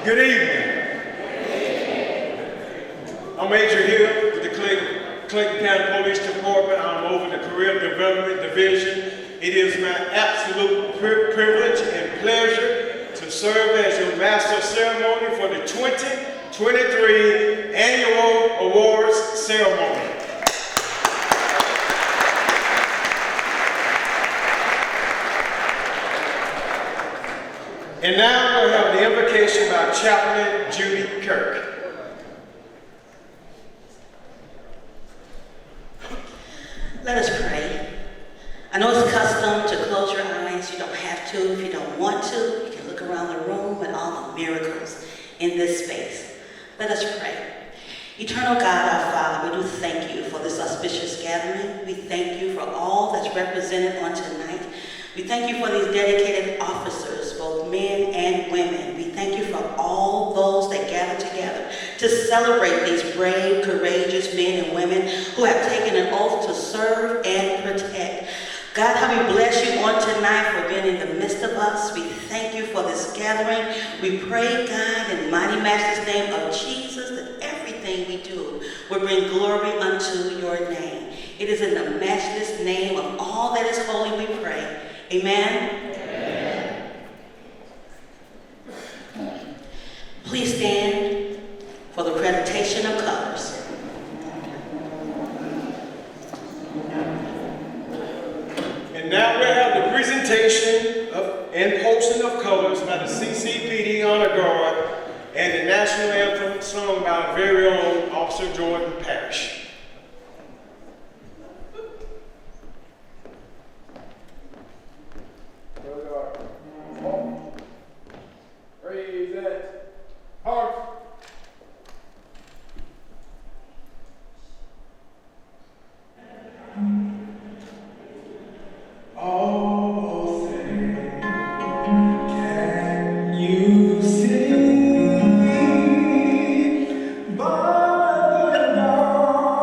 Good evening. I'm Major Hill with the Clayton County Police Department. I'm over the Career Development Division. It is my absolute privilege and pleasure to serve as your Master of Ceremony for the 2023 Annual Awards Ceremony. And now we'll have the invocation by Chaplain Judy Kirk. Let us pray. I know it's custom to close your eyes. You don't have to. If you don't want to, you can look around the room at all the miracles in this space. Let us pray. Eternal God, our Father, we do thank you for this auspicious gathering. We thank you for all that's represented on tonight. We thank you for these dedicated officers, both men and women. We thank you for all those that gather together to celebrate these brave, courageous men and women who have taken an oath to serve and protect. God, how we bless you on tonight for being in the midst of us. We thank you for this gathering. We pray, God, in the mighty master's name of Jesus, that everything we do will bring glory unto your name. It is in the matchless name of all that is holy we pray. Amen. Amen. Please stand for the presentation of colors. And now we have the presentation and posting of colors by the CCPD Honor Guard and the national anthem sung by our very own Officer Jordan Parrish. Raise that heart. Oh, say, can you see by the dawn's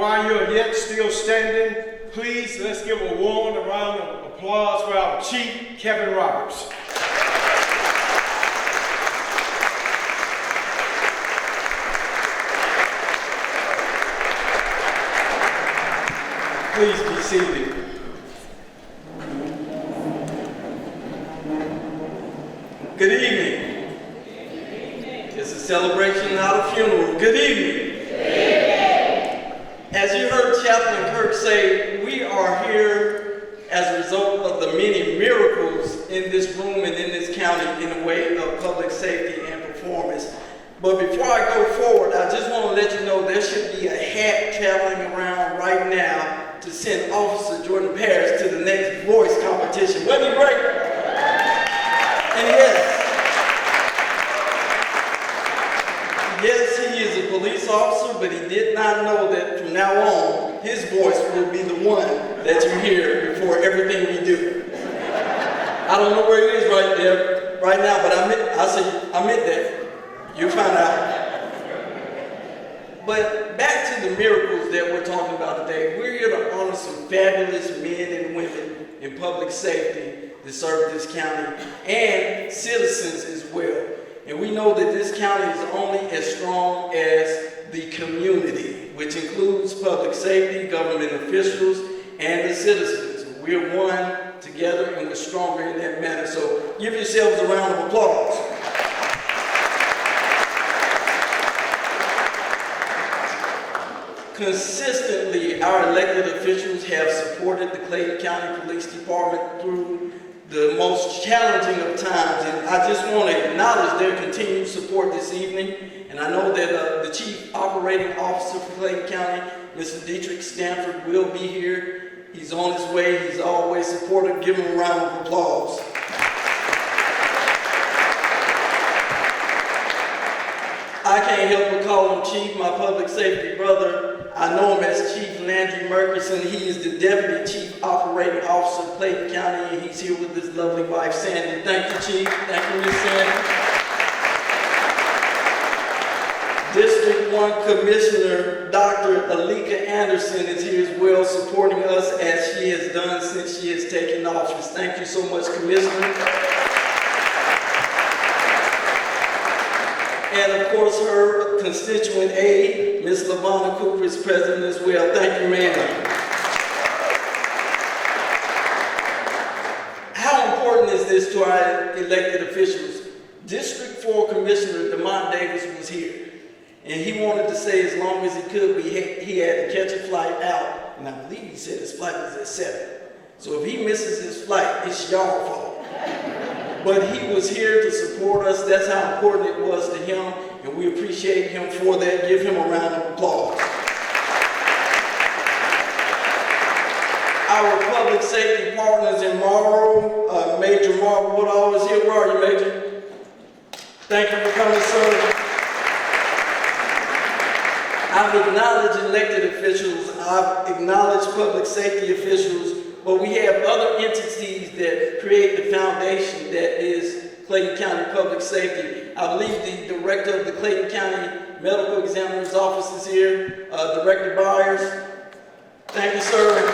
while you're yet still standing, please let's give a warm round of applause for our Chief, Kevin Roberts. Please be seated. Good evening. It's a celebration, not a funeral. Good evening. As you heard Chaplain Kirk say, we are here as a result of the many miracles in this room and in this county in the way of public safety and performance. But before I go forward, I just want to let you know there should be a hat traveling around right now to send Officer Jordan Parrish to the next voice competition. Wasn't he great? And yes, he is a police officer, but he did not know that from now on, his voice will be the one that you hear before everything we do. I don't know where he is right there, right now, but I meant that. You'll find out. But back to the miracles that we're talking about today. We're here to honor some fabulous men and women in public safety that serve this county and citizens as well. And we know that this county is only as strong as the community, which includes public safety, government officials, and the citizens. We're one together and we're stronger in that manner. So give yourselves a round of applause. Consistently, our elected officials have supported the Clayton County Police Department through the most challenging of times, and I just want to acknowledge their continued support this evening. And I know that the Chief Operating Officer for Clayton County, Mr. Dietrich Stanford, will be here. He's on his way. He's always supportive. Give him a round of applause. I can't help but call him Chief, my public safety brother. I know him as Chief Landry Murkison. He is the Deputy Chief Operating Officer of Clayton County, and he's here with his lovely wife, Sandy. Thank you, Chief. Thank you, Ms. Sandy. District 1 Commissioner Dr. Alika Anderson is here as well, supporting us as she has done since she has taken office. Thank you so much, Commissioner. And of course, her constituent aide, Ms. LaVonna Cooper, is present as well. Thank you, ma'am. How important is this to our elected officials? District 4 Commissioner DeMont Davis was here, and he wanted to say as long as he could, he had to catch a flight out, and I believe he said his flight was at 7. So if he misses his flight, it's y'all fault. But he was here to support us. That's how important it was to him, and we appreciate him for that. Give him a round of applause. Our public safety partners in Marlboro, Major Mark Woodall is here. Where are you, Major? Thank you for coming, sir. I've acknowledged elected officials. I've acknowledged public safety officials. But we have other entities that create the foundation that is Clayton County Public Safety. I believe the director of the Clayton County Medical Examiner's Office is here, Director Byers. Thank you, sir.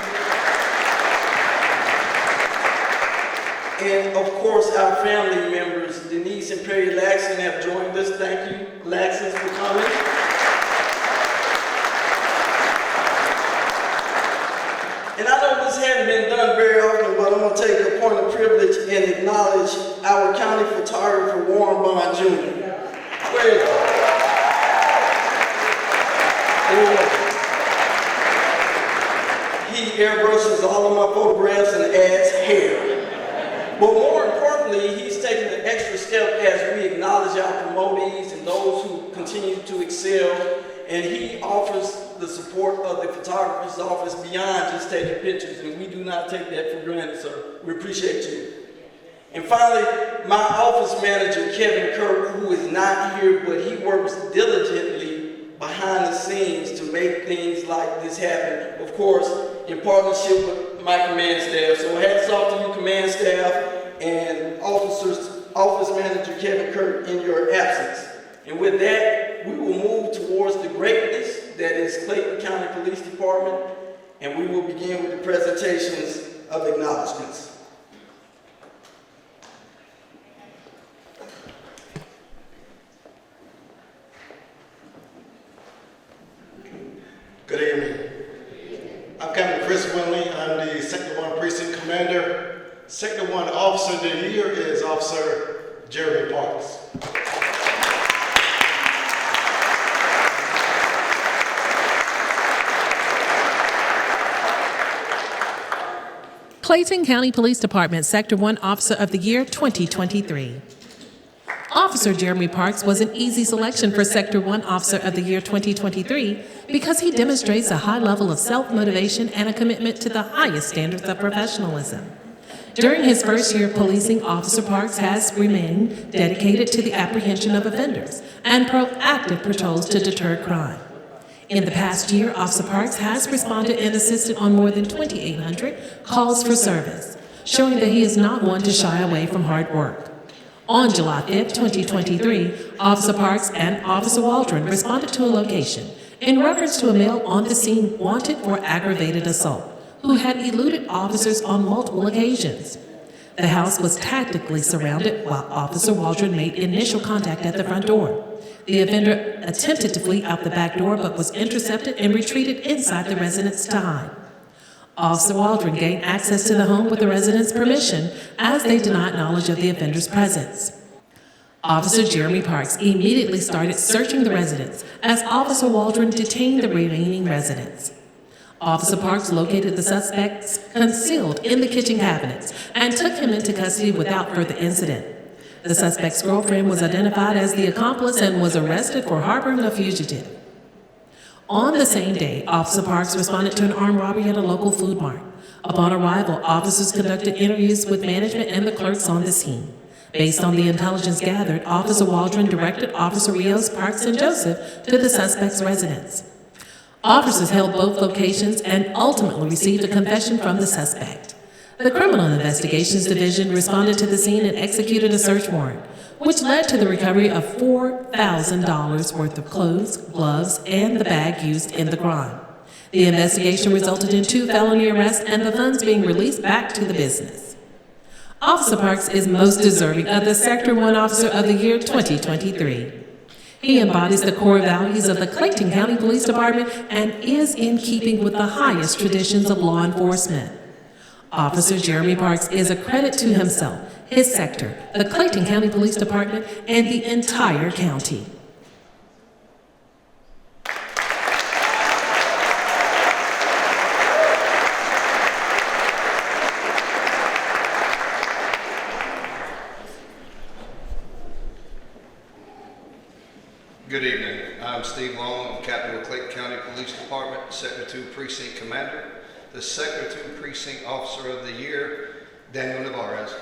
And of course, our family members, Denise and Perry Laxton, have joined us. Thank you, Laxtons, for coming. And I know this hasn't been done very often, but I'm going to take a point of privilege and acknowledge our county photographer, Warren Bond Jr. Where is he? He airbrushes all of my photographs and adds hair. But more importantly, he's taking an extra step as we acknowledge our promotees and those who continue to excel. And he offers the support of the photographer's office beyond just taking pictures, and we do not take that for granted, sir. We appreciate you. And finally, my office manager, Kevin Kirk, who is not here, but he works diligently behind the scenes to make things like this happen. Of course, in partnership with my command staff. So hats off to you, command staff, and office manager Kevin Kirk in your absence. And with that, we will move towards the greatness, that is Clayton County Police Department, and we will begin with the presentations of acknowledgements. Good evening. I'm Captain Chris Winley. I'm the Sector 1 Precinct Commander. Sector 1 Officer of the Year is Officer Jeremy Parks. Clayton County Police Department Sector 1 Officer of the Year 2023. Officer Jeremy Parks was an easy selection for Sector 1 Officer of the Year 2023 because he demonstrates a high level of self-motivation and a commitment to the highest standards of professionalism. During his first year of policing, Officer Parks has remained dedicated to the apprehension of offenders and proactive patrols to deter crime. In the past year, Officer Parks has responded and assisted on more than 2,800 calls for service, showing that he is not one to shy away from hard work. On July 5, 2023, Officer Parks and Officer Waldron responded to a location in reference to a male on the scene wanted for aggravated assault, who had eluded officers on multiple occasions. The house was tactically surrounded while Officer Waldron made initial contact at the front door. The offender attempted to flee out the back door but was intercepted and retreated inside the residence to hide. Officer Waldron gained access to the home with the residents' permission as they denied knowledge of the offender's presence. Officer Jeremy Parks immediately started searching the residence as Officer Waldron detained the remaining residents. Officer Parks located the suspects concealed in the kitchen cabinets and took him into custody without further incident. The suspect's girlfriend was identified as the accomplice and was arrested for harboring a fugitive. On the same day, Officer Parks responded to an armed robbery at a local food mart. Upon arrival, officers conducted interviews with management and the clerks on the scene. Based on the intelligence gathered, Officer Waldron directed Officer Rios, Parks, and Joseph to the suspect's residence. Officers held both locations and ultimately received a confession from the suspect. The Criminal Investigations Division responded to the scene and executed a search warrant, which led to the recovery of $4,000 worth of clothes, gloves, and the bag used in the crime. The investigation resulted in 2 felony arrests and the funds being released back to the business. Officer Parks is most deserving of the Sector 1 Officer of the Year 2023. He embodies the core values of the Clayton County Police Department and is in keeping with the highest traditions of law enforcement. Officer Jeremy Parks is a credit to himself, his sector, the Clayton County Police Department, and the entire county. Good evening. I'm Steve Long. I'm Captain of Clayton County Police Department, Sector 2 Precinct Commander. The Sector 2 Precinct Officer of the Year, Daniel Navarez.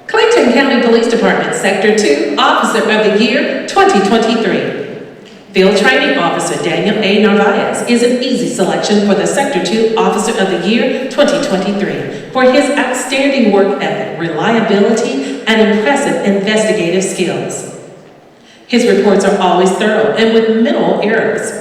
Clayton County Police Department Sector 2 Officer of the Year 2023. Field Training Officer Daniel A. Narvaez is an easy selection for the Sector 2 Officer of the Year 2023 for his outstanding work ethic, reliability, and impressive investigative skills. His reports are always thorough and with minimal errors.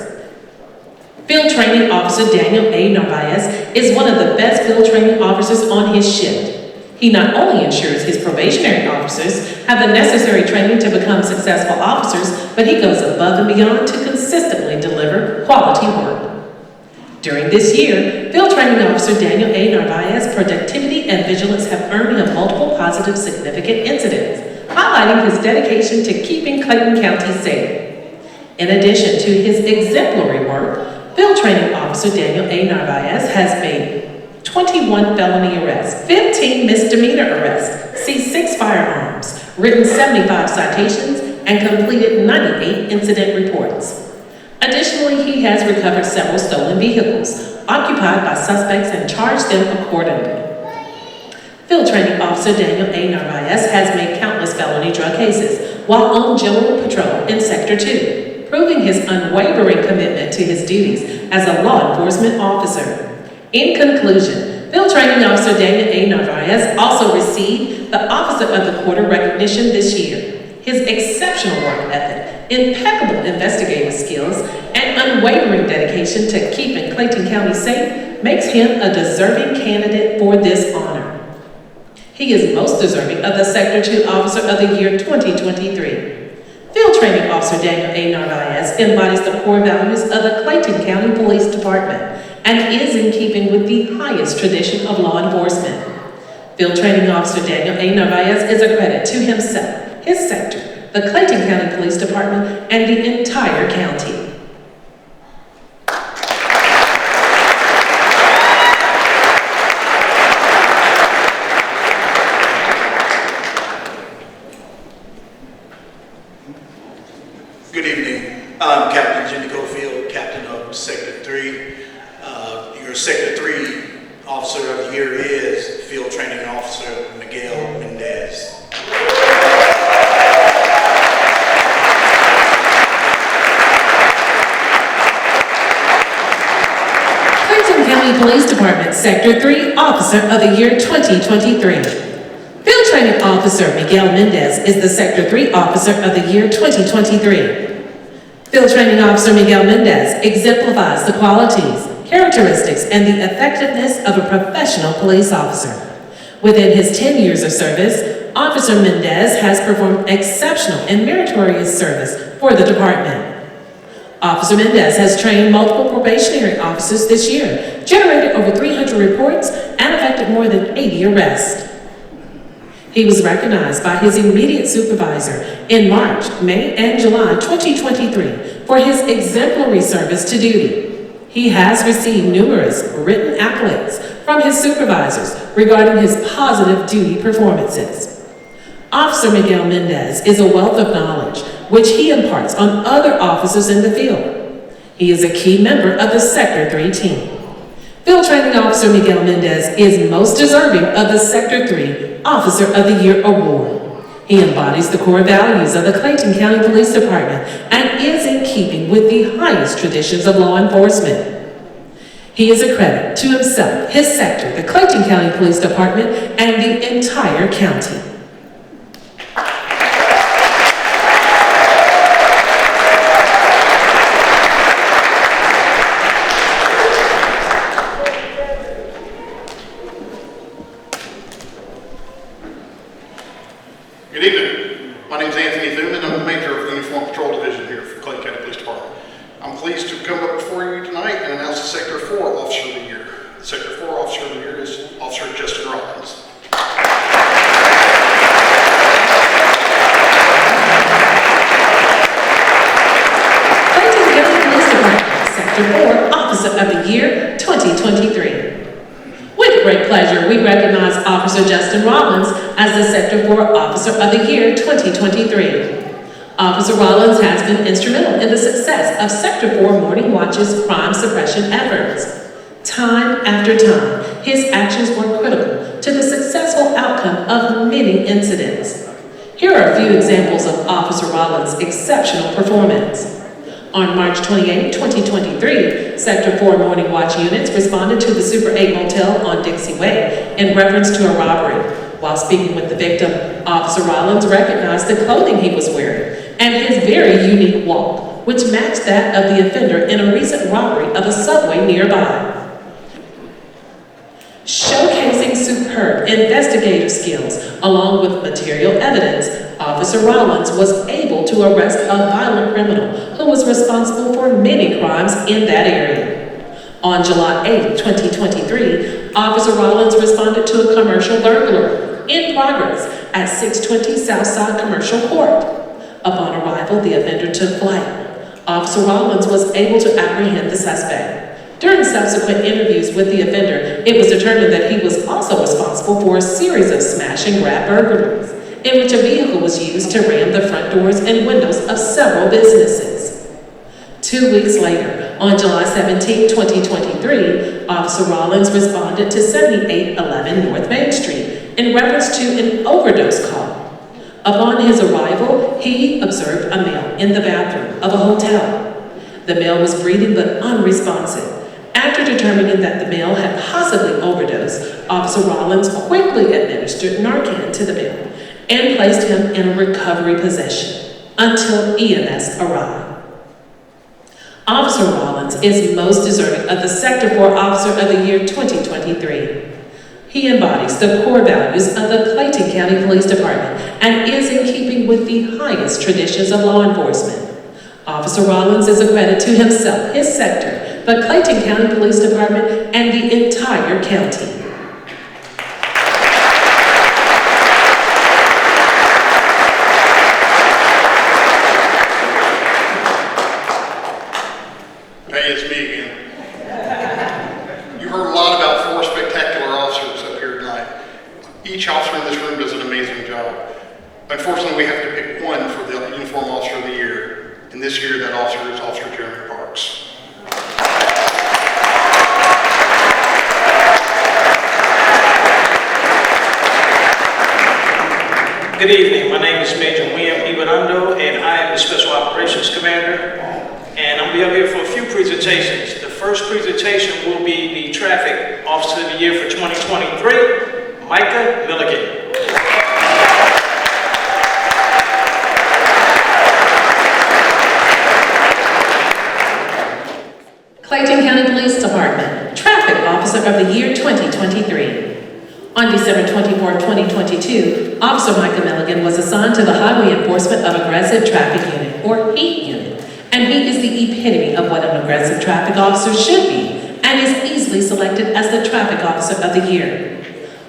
Field Training Officer Daniel A. Narvaez is one of the best field training officers on his shift. He not only ensures his probationary officers have the necessary training to become successful officers, but he goes above and beyond to consistently deliver quality work. During this year, Field Training Officer Daniel A. Narvaez's productivity and vigilance have earned him multiple positive significant incidents, highlighting his dedication to keeping Clayton County safe. In addition to his exemplary work, Field Training Officer Daniel A. Narvaez has made 21 felony arrests, 15 misdemeanor arrests, seized 6 firearms, written 75 citations, and completed 98 incident reports. Additionally, he has recovered several stolen vehicles, occupied by suspects, and charged them accordingly. Field Training Officer Daniel A. Narvaez has made countless felony drug cases while on general patrol in Sector 2, proving his unwavering commitment to his duties as a law enforcement officer. In conclusion, Field Training Officer Daniel A. Narvaez also received the Officer of the Quarter recognition this year. His exceptional work ethic, impeccable investigative skills, and unwavering dedication to keeping Clayton County safe makes him a deserving candidate for this honor. He is most deserving of the Sector 2 Officer of the Year 2023. Field Training Officer Daniel A. Narvaez embodies the core values of the Clayton County Police Department and is in keeping with the highest tradition of law enforcement. Field Training Officer Daniel A. Narvaez is a credit to himself, his sector, the Clayton County Police Department, and the entire county. Good evening. I'm Captain Jimmy Cofield, Captain of Sector 3. Your Sector 3 Officer of the Year is Field Training Officer Miguel Mendez. Clayton County Police Department Sector 3 Officer of the Year 2023. Field Training Officer Miguel Mendez is the Sector 3 Officer of the Year 2023. Field Training Officer Miguel Mendez exemplifies the qualities, characteristics, and the effectiveness of a professional police officer. Within his 10 years of service, Officer Mendez has performed exceptional and meritorious service for the department. Officer Mendez has trained multiple probationary officers this year, generated over 300 reports, and effected more than 80 arrests. He was recognized by his immediate supervisor in March, May, and July 2023 for his exemplary service to duty. He has received numerous written accolades from his supervisors regarding his positive duty performances. Officer Miguel Mendez is a wealth of knowledge, which he imparts on other officers in the field. He is a key member of the Sector 3 team. Field Training Officer Miguel Mendez is most deserving of the Sector 3 Officer of the Year Award. He embodies the core values of the Clayton County Police Department and is in keeping with the highest traditions of law enforcement. He is a credit to himself, his sector, the Clayton County Police Department, and the entire county. Good evening. My name is Anthony Thuman. I'm the Major of the Uniform Patrol Division here for Clayton County Police Department. I'm pleased to come up before you tonight and announce the Sector 4 Officer of the Year. The Sector 4 Officer of the Year is Officer Justin Robbins. Clayton County Police Department Sector 4 Officer of the Year 2023. With great pleasure, we recognize Officer Justin Rollins as the Sector 4 Officer of the Year 2023. Officer Rollins has been instrumental in the success of Sector 4 Morning Watch's crime suppression efforts. Time after time, his actions were critical to the successful outcome of many incidents. Here are a few examples of Officer Rollins' exceptional performance. On March 28, 2023, Sector 4 Morning Watch units responded to the Super 8 Motel on Dixie Way in reference to a robbery. While speaking with the victim, Officer Rollins recognized the clothing he was wearing and his very unique walk, which matched that of the offender in a recent robbery of a subway nearby. Showcasing superb investigative skills along with material evidence, Officer Rollins was able to arrest a violent criminal who was responsible for many crimes in that area. On July 8, 2023, Officer Rollins responded to a commercial burglary in progress at 620 Southside Commercial Court. Upon arrival, the offender took flight. Officer Rollins was able to apprehend the suspect. During subsequent interviews with the offender, it was determined that he was also responsible for a series of smash and grab burglaries, in which a vehicle was used to ram the front doors and windows of several businesses. 2 weeks later, on July 17, 2023, Officer Rollins responded to 7811 North Main Street in reference to an overdose call. Upon his arrival, he observed a male in the bathroom of a hotel. The male was breathing but unresponsive. After determining that the male had possibly overdosed, Officer Rollins quickly administered Narcan to the male and placed him in a recovery position until EMS arrived. Officer Rollins is most deserving of the Sector 4 Officer of the Year 2023. He embodies the core values of the Clayton County Police Department and is in keeping with the highest traditions of law enforcement. Officer Rollins is a credit to himself, his sector, the Clayton County Police Department, and the entire county. Hey, it's me again. You heard a lot about four spectacular officers up here tonight. Each officer in this room does an amazing job. Unfortunately, we have to pick one for the Uniform Officer of the Year. And this year, that officer is Officer Jeremy Parks. Good evening. My name is Major William Ibanondo, and I am the Special Operations Commander. And I'm going to be up here for a few presentations. The first presentation will be the Traffic Officer of the Year for 2023, Micah Milligan. Clayton County Police Department, Traffic Officer of the Year 2023. On December 24, 2022, Officer Micah Milligan was assigned to the Highway Enforcement of Aggressive Traffic Unit, or HEAT Unit, and he is the epitome of what an aggressive traffic officer should be, and is easily selected as the Traffic Officer of the Year.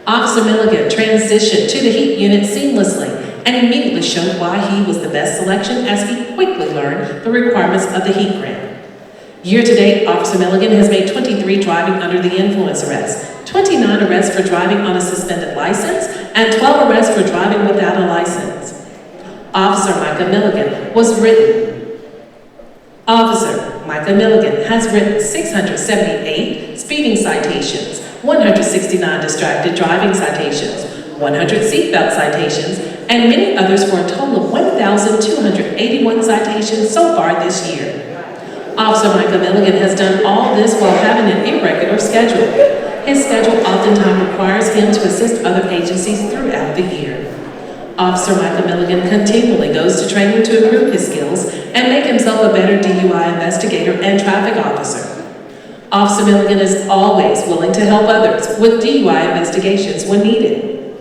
Officer Milligan transitioned to the HEAT Unit seamlessly and immediately showed why he was the best selection as he quickly learned the requirements of the HEAT grant. Year-to-date, Officer Milligan has made 23 driving under the influence arrests, 29 arrests for driving on a suspended license, and 12 arrests for driving without a license. Officer Micah Milligan has written 678 speeding citations, 169 distracted driving citations, 100 seatbelt citations, and many others for a total of 1,281 citations so far this year. Officer Micah Milligan has done all this while having an irregular schedule. His schedule oftentimes requires him to assist other agencies throughout the year. Officer Micah Milligan continually goes to training to improve his skills and make himself a better DUI investigator and traffic officer. Officer Milligan is always willing to help others with DUI investigations when needed.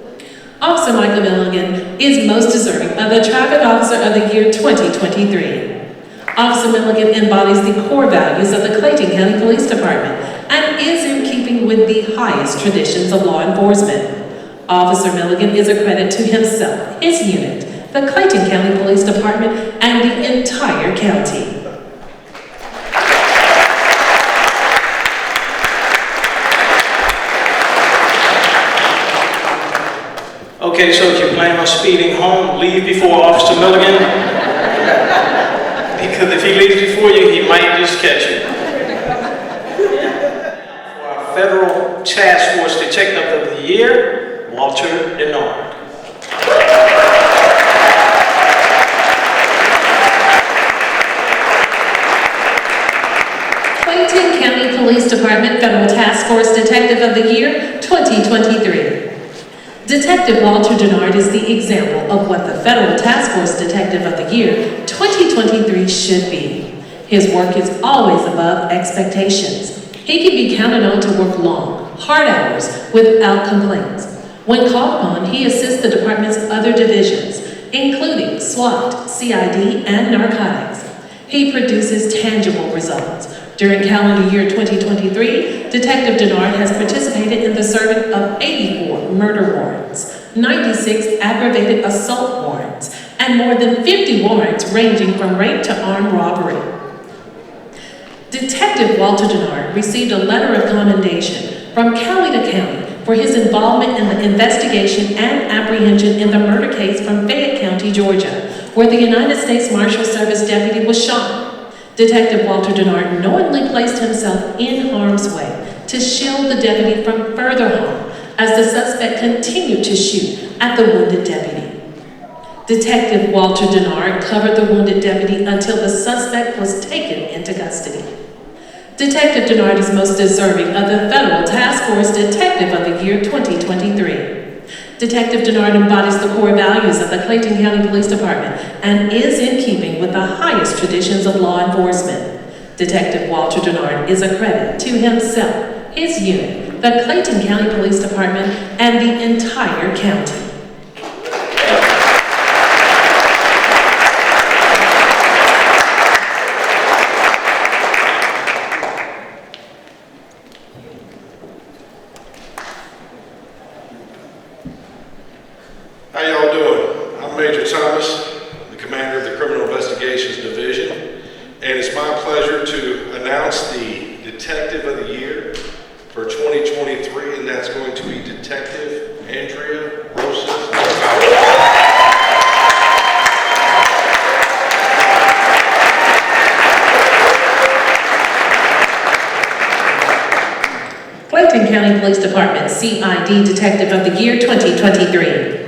Officer Micah Milligan is most deserving of the Traffic Officer of the Year 2023. Officer Milligan embodies the core values of the Clayton County Police Department and is in keeping with the highest traditions of law enforcement. Officer Milligan is a credit to himself, his unit, the Clayton County Police Department, and the entire county. Okay, so if you plan on speeding home, leave before Officer Milligan. Because if he leaves before you, he might just catch you. For our Federal Task Force Detective of the Year, Walter Denard. Clayton County Police Department Federal Task Force Detective of the Year 2023. Detective Walter Denard is the example of what the Federal Task Force Detective of the Year 2023 should be. His work is always above expectations. He can be counted on to work long, hard hours without complaints. When called upon, he assists the department's other divisions, including SWAT, CID, and narcotics. He produces tangible results. During calendar year 2023, Detective Denard has participated in the serving of 84 murder warrants, 96 aggravated assault warrants, and more than 50 warrants ranging from rape to armed robbery. Detective Walter Denard received a letter of commendation from county to county for his involvement in the investigation and apprehension in the murder case from Fayette County, Georgia, where the United States Marshal Service deputy was shot. Detective Walter Denard knowingly placed himself in harm's way to shield the deputy from further harm as the suspect continued to shoot at the wounded deputy. Detective Walter Denard covered the wounded deputy until the suspect was taken into custody. Detective Denard is most deserving of the Federal Task Force Detective of the Year 2023. Detective Denard embodies the core values of the Clayton County Police Department and is in keeping with the highest traditions of law enforcement. Detective Walter Denard is a credit to himself, his unit, the Clayton County Police Department, and the entire county. How y'all doing? I'm Major Thomas, the commander of the Criminal Investigations Division, and it's my pleasure to announce the Detective of the Year for 2023, and that's going to be Detective Andrea Rosas. Clayton County Police Department CID Detective of the Year 2023.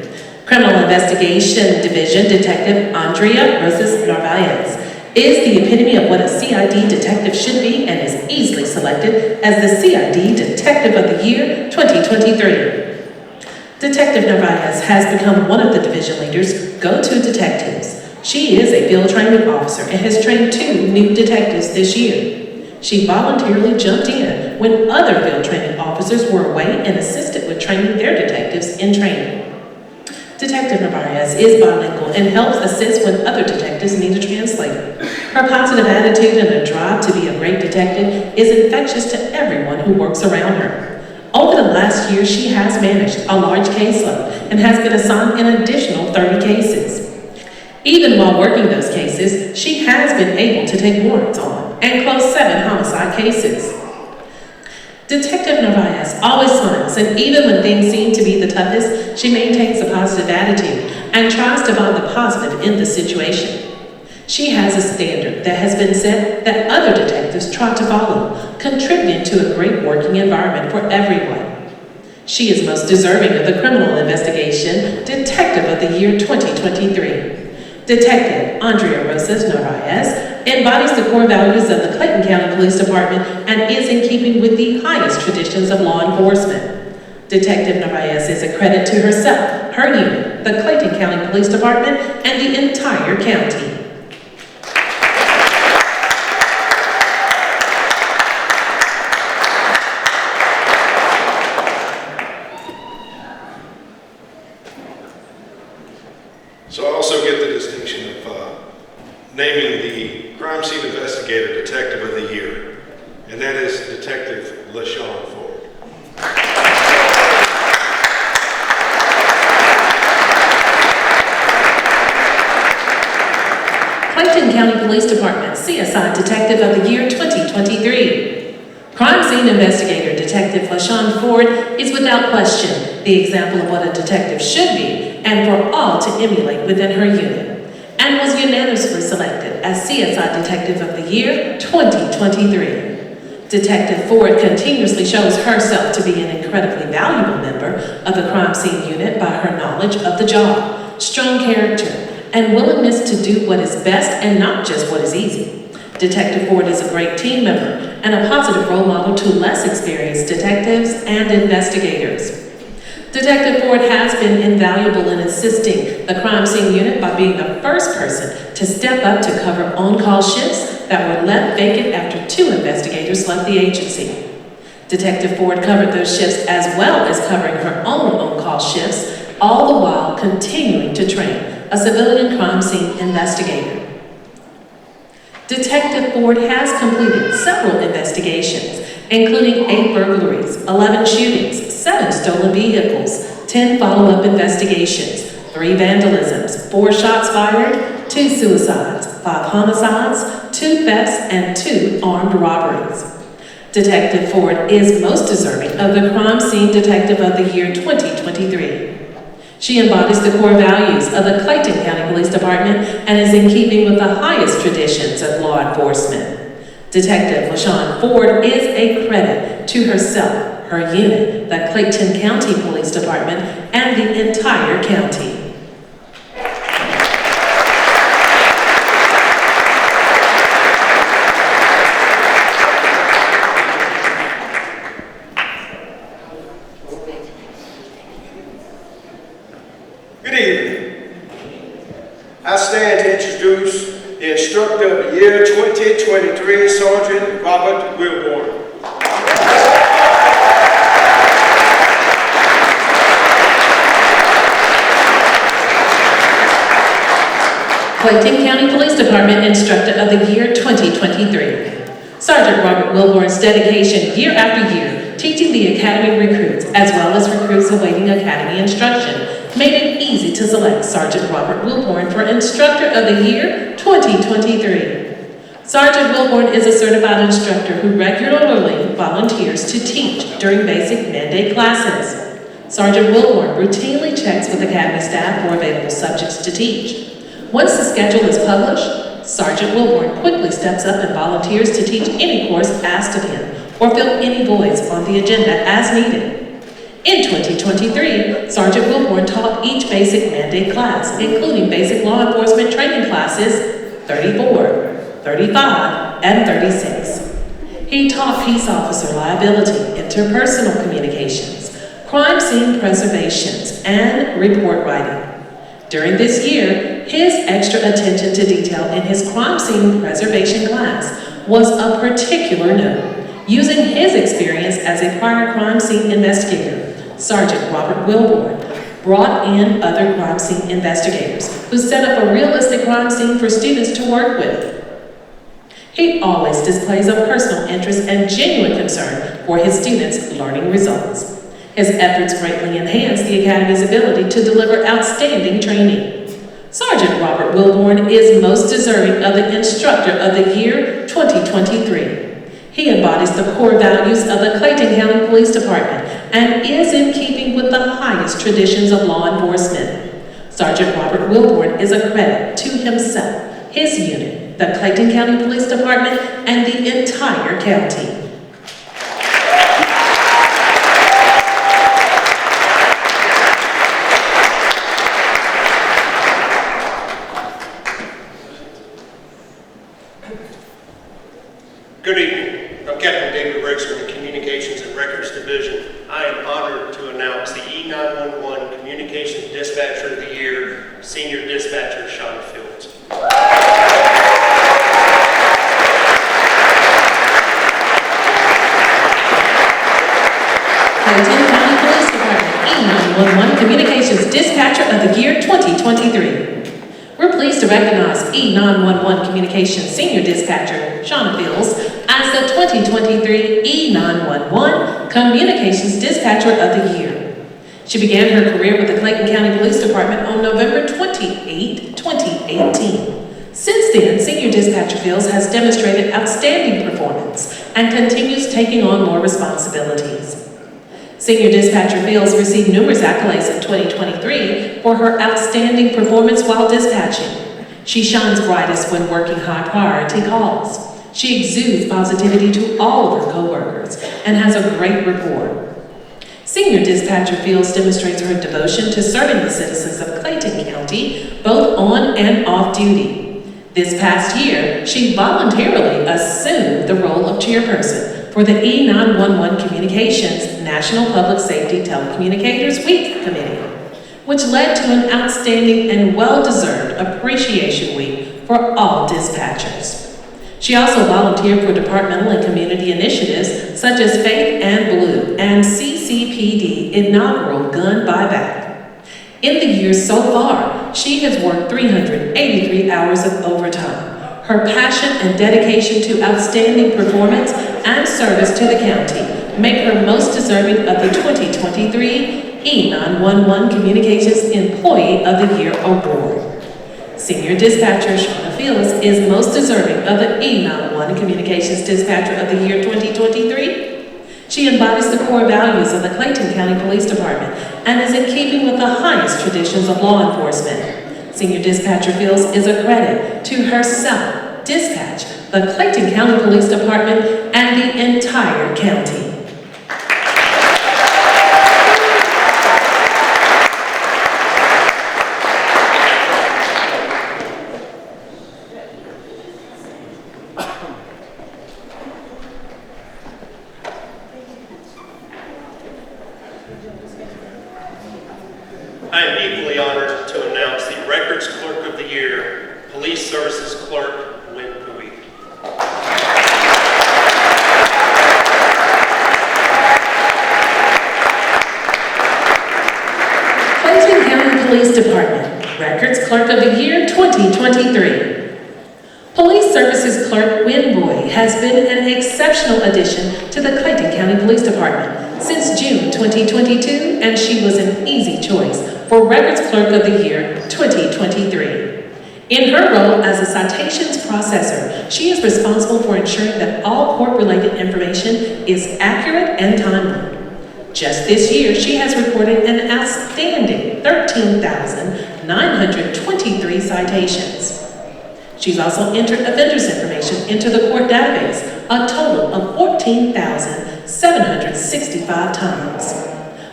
Criminal Investigation Division Detective Andrea Rosas Narvaez is the epitome of what a CID detective should be and is easily selected as the CID Detective of the Year 2023. Detective Narvaez has become one of the division leader's go-to detectives. She is a field training officer and has trained 2 new detectives this year. She voluntarily jumped in when other field training officers were away and assisted with training their detectives in training. Detective Narvaez is bilingual and helps assist when other detectives need a translator. Her positive attitude and a drive to be a great detective is infectious to everyone who works around her. Over the last year, she has managed a large caseload and has been assigned an additional 30 cases. Even while working those cases, she has been able to take warrants on and close 7 homicide cases. Detective Narvaez always smiles, and even when things seem to be the toughest, she maintains a positive attitude and tries to find the positive in the situation. She has a standard that has been set that other detectives try to follow, contributing to a great working environment for everyone. She is most deserving of the Criminal Investigation Detective of the Year 2023. Detective Andrea Rosas Narvaez embodies the core values of the Clayton County Police Department and is in keeping with the highest traditions of law enforcement. Detective Narvaez is a credit to herself, her unit, the Clayton County Police Department, and the entire county. So I also get the distinction of naming the Crime Scene Investigator Detective of the Year, and that is Detective LaShawn Ford. Clayton County Police Department CSI Detective of the Year 2023. Crime Scene Investigator Detective LaShawn Ford is without question the example of what a detective should be and for all to emulate within her unit, and was unanimously selected as CSI Detective of the Year 2023. Detective Ford continuously shows herself to be an incredibly valuable member of the crime scene unit by her knowledge of the job, strong character, and willingness to do what is best and not just what is easy. Detective Ford is a great team member and a positive role model to less experienced detectives and investigators. Detective Ford has been invaluable in assisting the crime scene unit by being the first person to step up to cover on-call shifts that were left vacant after 2 investigators left the agency. Detective Ford covered those shifts as well as covering her own on-call shifts, all the while continuing to train a civilian crime scene investigator. Detective Ford has completed several investigations, including 8 burglaries, 11 shootings, 7 stolen vehicles, 10 follow-up investigations, 3 vandalisms, 4 shots fired, 2 suicides, 5 homicides, 2 thefts, and 2 armed robberies. Detective Ford is most deserving of the Crime Scene Detective of the Year 2023. She embodies the core values of the Clayton County Police Department and is in keeping with the highest traditions of law enforcement. Detective LaShawn Ford is a credit to herself, her unit, the Clayton County Police Department, and the entire county. I stand to introduce the instructor of the year 2023, Sergeant Robert Wilborn. Clayton County Police Department Instructor of the Year 2023. Sergeant Robert Wilborn's dedication year after year, teaching the Academy recruits as well as recruits awaiting Academy instruction, made it easy to select Sergeant Robert Wilborn for Instructor of the Year 2023. Sergeant Wilborn is a certified instructor who regularly volunteers to teach during basic mandate classes. Sergeant Wilborn routinely checks with Academy staff for available subjects to teach. Once the schedule is published, Sergeant Wilborn quickly steps up and volunteers to teach any course asked of him or fill any voids on the agenda as needed. In 2023, Sergeant Wilborn taught each basic mandate class, including basic law enforcement training classes 34, 35, and 36. He taught peace officer liability, interpersonal communications, crime scene preservations, and report writing. During this year, his extra attention to detail in his crime scene preservation class was a particular note. Using his experience as a prior crime scene investigator, Sergeant Robert Wilborn brought in other crime scene investigators who set up a realistic crime scene for students to work with. He always displays a personal interest and genuine concern for his students' learning results. His efforts greatly enhance the Academy's ability to deliver outstanding training. Sergeant Robert Wilborn is most deserving of the Instructor of the Year 2023. He embodies the core values of the Clayton County Police Department and is in keeping with the highest traditions of law enforcement. Sergeant Robert Wilborn is a credit to himself, his unit, the Clayton County Police Department, and the entire county. Good evening. I'm Captain David Briggs from the Communications and Records Division. I am honored to announce the E911 Communications Dispatcher of the Year, Senior Dispatcher Shauna Fields. Clayton County Police Department E911 Communications Dispatcher of the Year 2023. We're pleased to recognize E911 Communications Senior Dispatcher Shauna Fields as the 2023 E911 Communications Dispatcher of the Year. She began her career with the Clayton County Police Department on November 28, 2018. Since then, Senior Dispatcher Fields has demonstrated outstanding performance and continues taking on more responsibilities. Senior Dispatcher Fields received numerous accolades in 2023 for her outstanding performance while dispatching. She shines brightest when working high-priority calls. She exudes positivity to all of her coworkers and has a great rapport. Senior Dispatcher Fields demonstrates her devotion to serving the citizens of Clayton County, both on and off duty. This past year, she voluntarily assumed the role of chairperson for the E911 Communications National Public Safety Telecommunicators Week Committee, which led to an outstanding and well-deserved appreciation week for all dispatchers. She also volunteered for departmental and community initiatives such as Faith and Blue and CCPD inaugural gun buyback. In the year so far, she has worked 383 hours of overtime. Her passion and dedication to outstanding performance and service to the county make her most deserving of the 2023 E911 Communications Employee of the Year Award. Senior Dispatcher Shauna Fields is most deserving of the E911 Communications Dispatcher of the Year 2023. She embodies the core values of the Clayton County Police Department and is in keeping with the highest traditions of law enforcement. Senior Dispatcher Fields is a credit to herself, dispatch, the Clayton County Police Department, and the entire county. I am equally honored to announce the Records Clerk of the Year, Clerk of the Year 2023. Police Services Clerk Winboy has been an exceptional addition to the Clayton County Police Department since June 2022, and she was an easy choice for Records Clerk of the Year 2023. In her role as a citations processor, she is responsible for ensuring that all court-related information is accurate and timely. Just this year, she has recorded an outstanding 13,923 citations. She's also entered offenders' information into the court database a total of 14,765 times.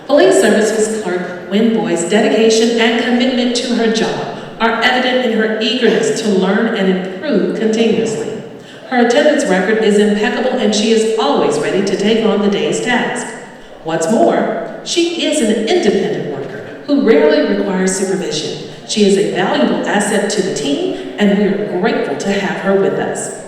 Police Services Clerk Winboy's dedication and commitment to her job are evident in her eagerness to learn and improve continuously. Her attendance record is impeccable and she is always ready to take on the day's task. What's more, she is an independent worker who rarely requires supervision. She is a valuable asset to the team and we are grateful to have her with us.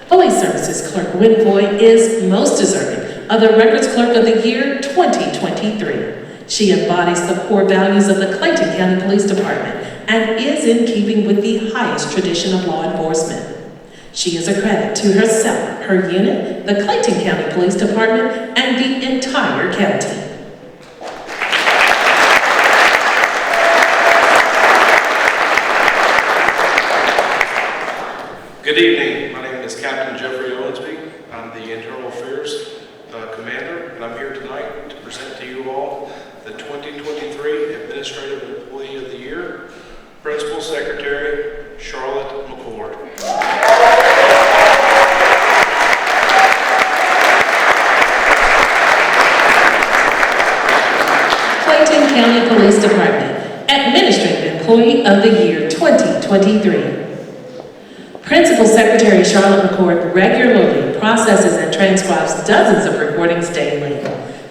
Police Services Clerk Winboy is most deserving of the Records Clerk of the Year 2023. She embodies the core values of the Clayton County Police Department and is in keeping with the highest tradition of law enforcement. She is a credit to herself, her unit, the Clayton County Police Department, and the entire county. Good evening. My name is Captain Jeffrey Owensby. I'm the Internal Affairs Commander, and I'm here tonight to present to you all the 2023 Administrative Employee of the Year, Principal Secretary Charlotte McCord. Clayton County Police Department Administrative Employee of the Year 2023. Principal Secretary Charlotte McCord regularly processes and transcribes dozens of recordings daily.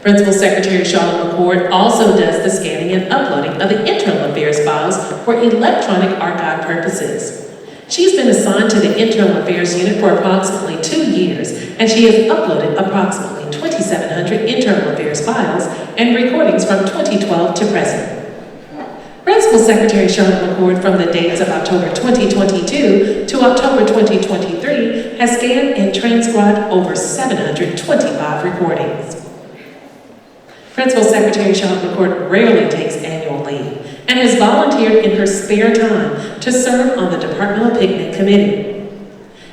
Principal Secretary Charlotte McCord also does the scanning and uploading of the internal affairs files for electronic archive purposes. She's been assigned to the Internal Affairs Unit for approximately 2 years, and she has uploaded approximately 2,700 internal affairs files and recordings from 2012 to present. Principal Secretary Charlotte McCord, from the dates of October 2022 to October 2023, has scanned and transcribed over 725 recordings. Principal Secretary Charlotte McCord rarely takes annual leave and has volunteered in her spare time to serve on the Departmental Picnic Committee.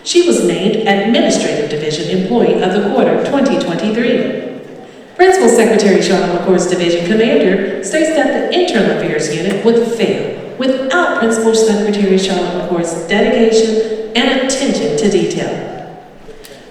She was named Administrative Division Employee of the Quarter 2023. Principal Secretary Charlotte McCord's Division Commander states that the Internal Affairs Unit would fail without Principal Secretary Charlotte McCord's dedication and attention to detail.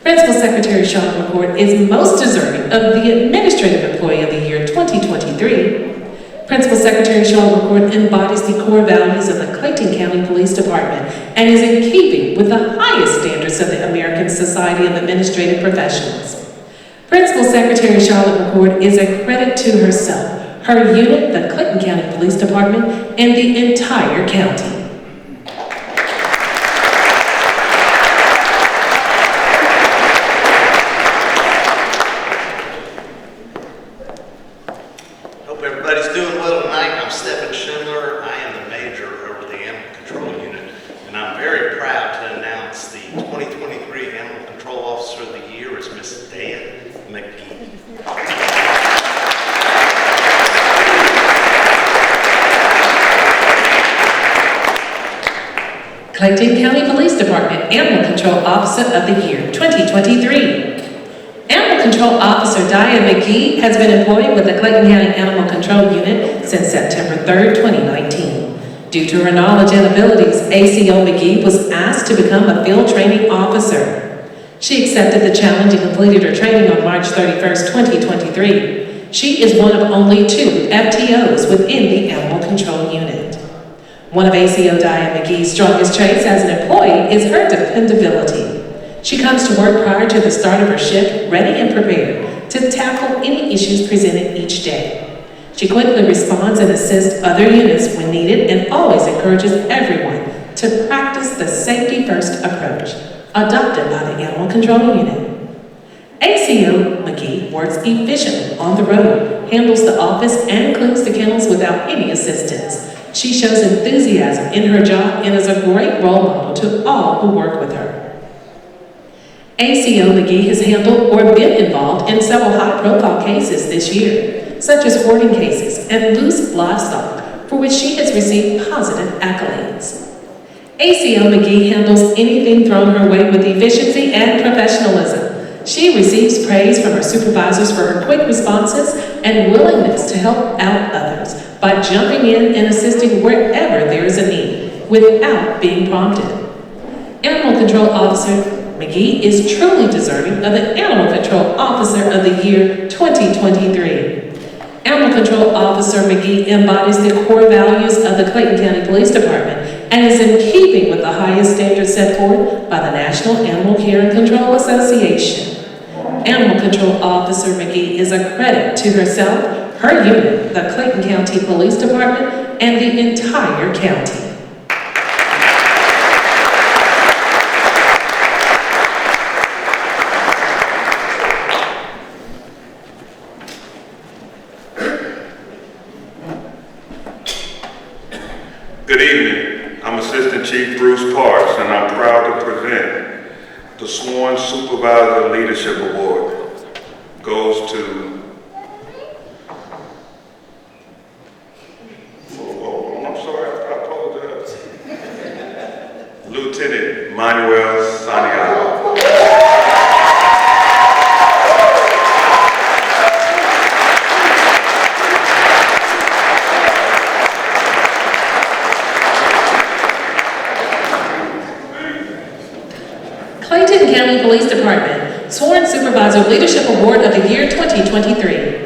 Principal Secretary Charlotte McCord is most deserving of the Administrative Employee of the Year 2023. Principal Secretary Charlotte McCord embodies the core values of the Clayton County Police Department and is in keeping with the highest standards of the American Society of Administrative Professionals. Principal Secretary Charlotte McCord is a credit to herself, her unit, the Clayton County Police Department, and the entire county. Hope everybody's doing well tonight. I'm Stephen Schindler. I am the Major over the Animal Control Unit, and I'm very proud to announce the 2023 Animal Control Officer of the Year is Miss Dan McGee. Clayton County Police Department Animal Control Officer of the Year 2023. Animal Control Officer Diane McGee has been employed with the Clayton County Animal Control Unit since September 3rd, 2019. Due to her knowledge and abilities, ACO McGee was asked to become a field training officer. She accepted the challenge and completed her training on March 31st, 2023. She is one of only 2 FTOs within the Animal Control Unit. One of ACO Diane McGee's strongest traits as an employee is her dependability. She comes to work prior to the start of her shift, ready and prepared to tackle any issues presented each day. She quickly responds and assists other units when needed and always encourages everyone to practice the safety-first approach adopted by the Animal Control Unit. ACO McGee works efficiently on the road, handles the office, and cleans the kennels without any assistance. She shows enthusiasm in her job and is a great role model to all who work with her. ACO McGee has handled or been involved in several high-profile cases this year, such as hoarding cases and loose livestock, for which she has received positive accolades. ACO McGee handles anything thrown her way with efficiency and professionalism. She receives praise from her supervisors for her quick responses and willingness to help out others by jumping in and assisting wherever there is a need, without being prompted. Animal Control Officer McGee is truly deserving of the Animal Control Officer of the Year 2023. Animal Control Officer McGee embodies the core values of the Clayton County Police Department and is in keeping with the highest standards set forth by the National Animal Care and Control Association. Animal Control Officer McGee is a credit to herself, her unit, the Clayton County Police Department, and the entire county. Good evening. I'm Assistant Chief Bruce Parks, and I'm proud to present the Sworn Supervisor Leadership Award. Goes to, I'm sorry, I apologize. Lieutenant Manuel Santiago. Clayton County Police Department Sworn Supervisor Leadership Award of the Year 2023.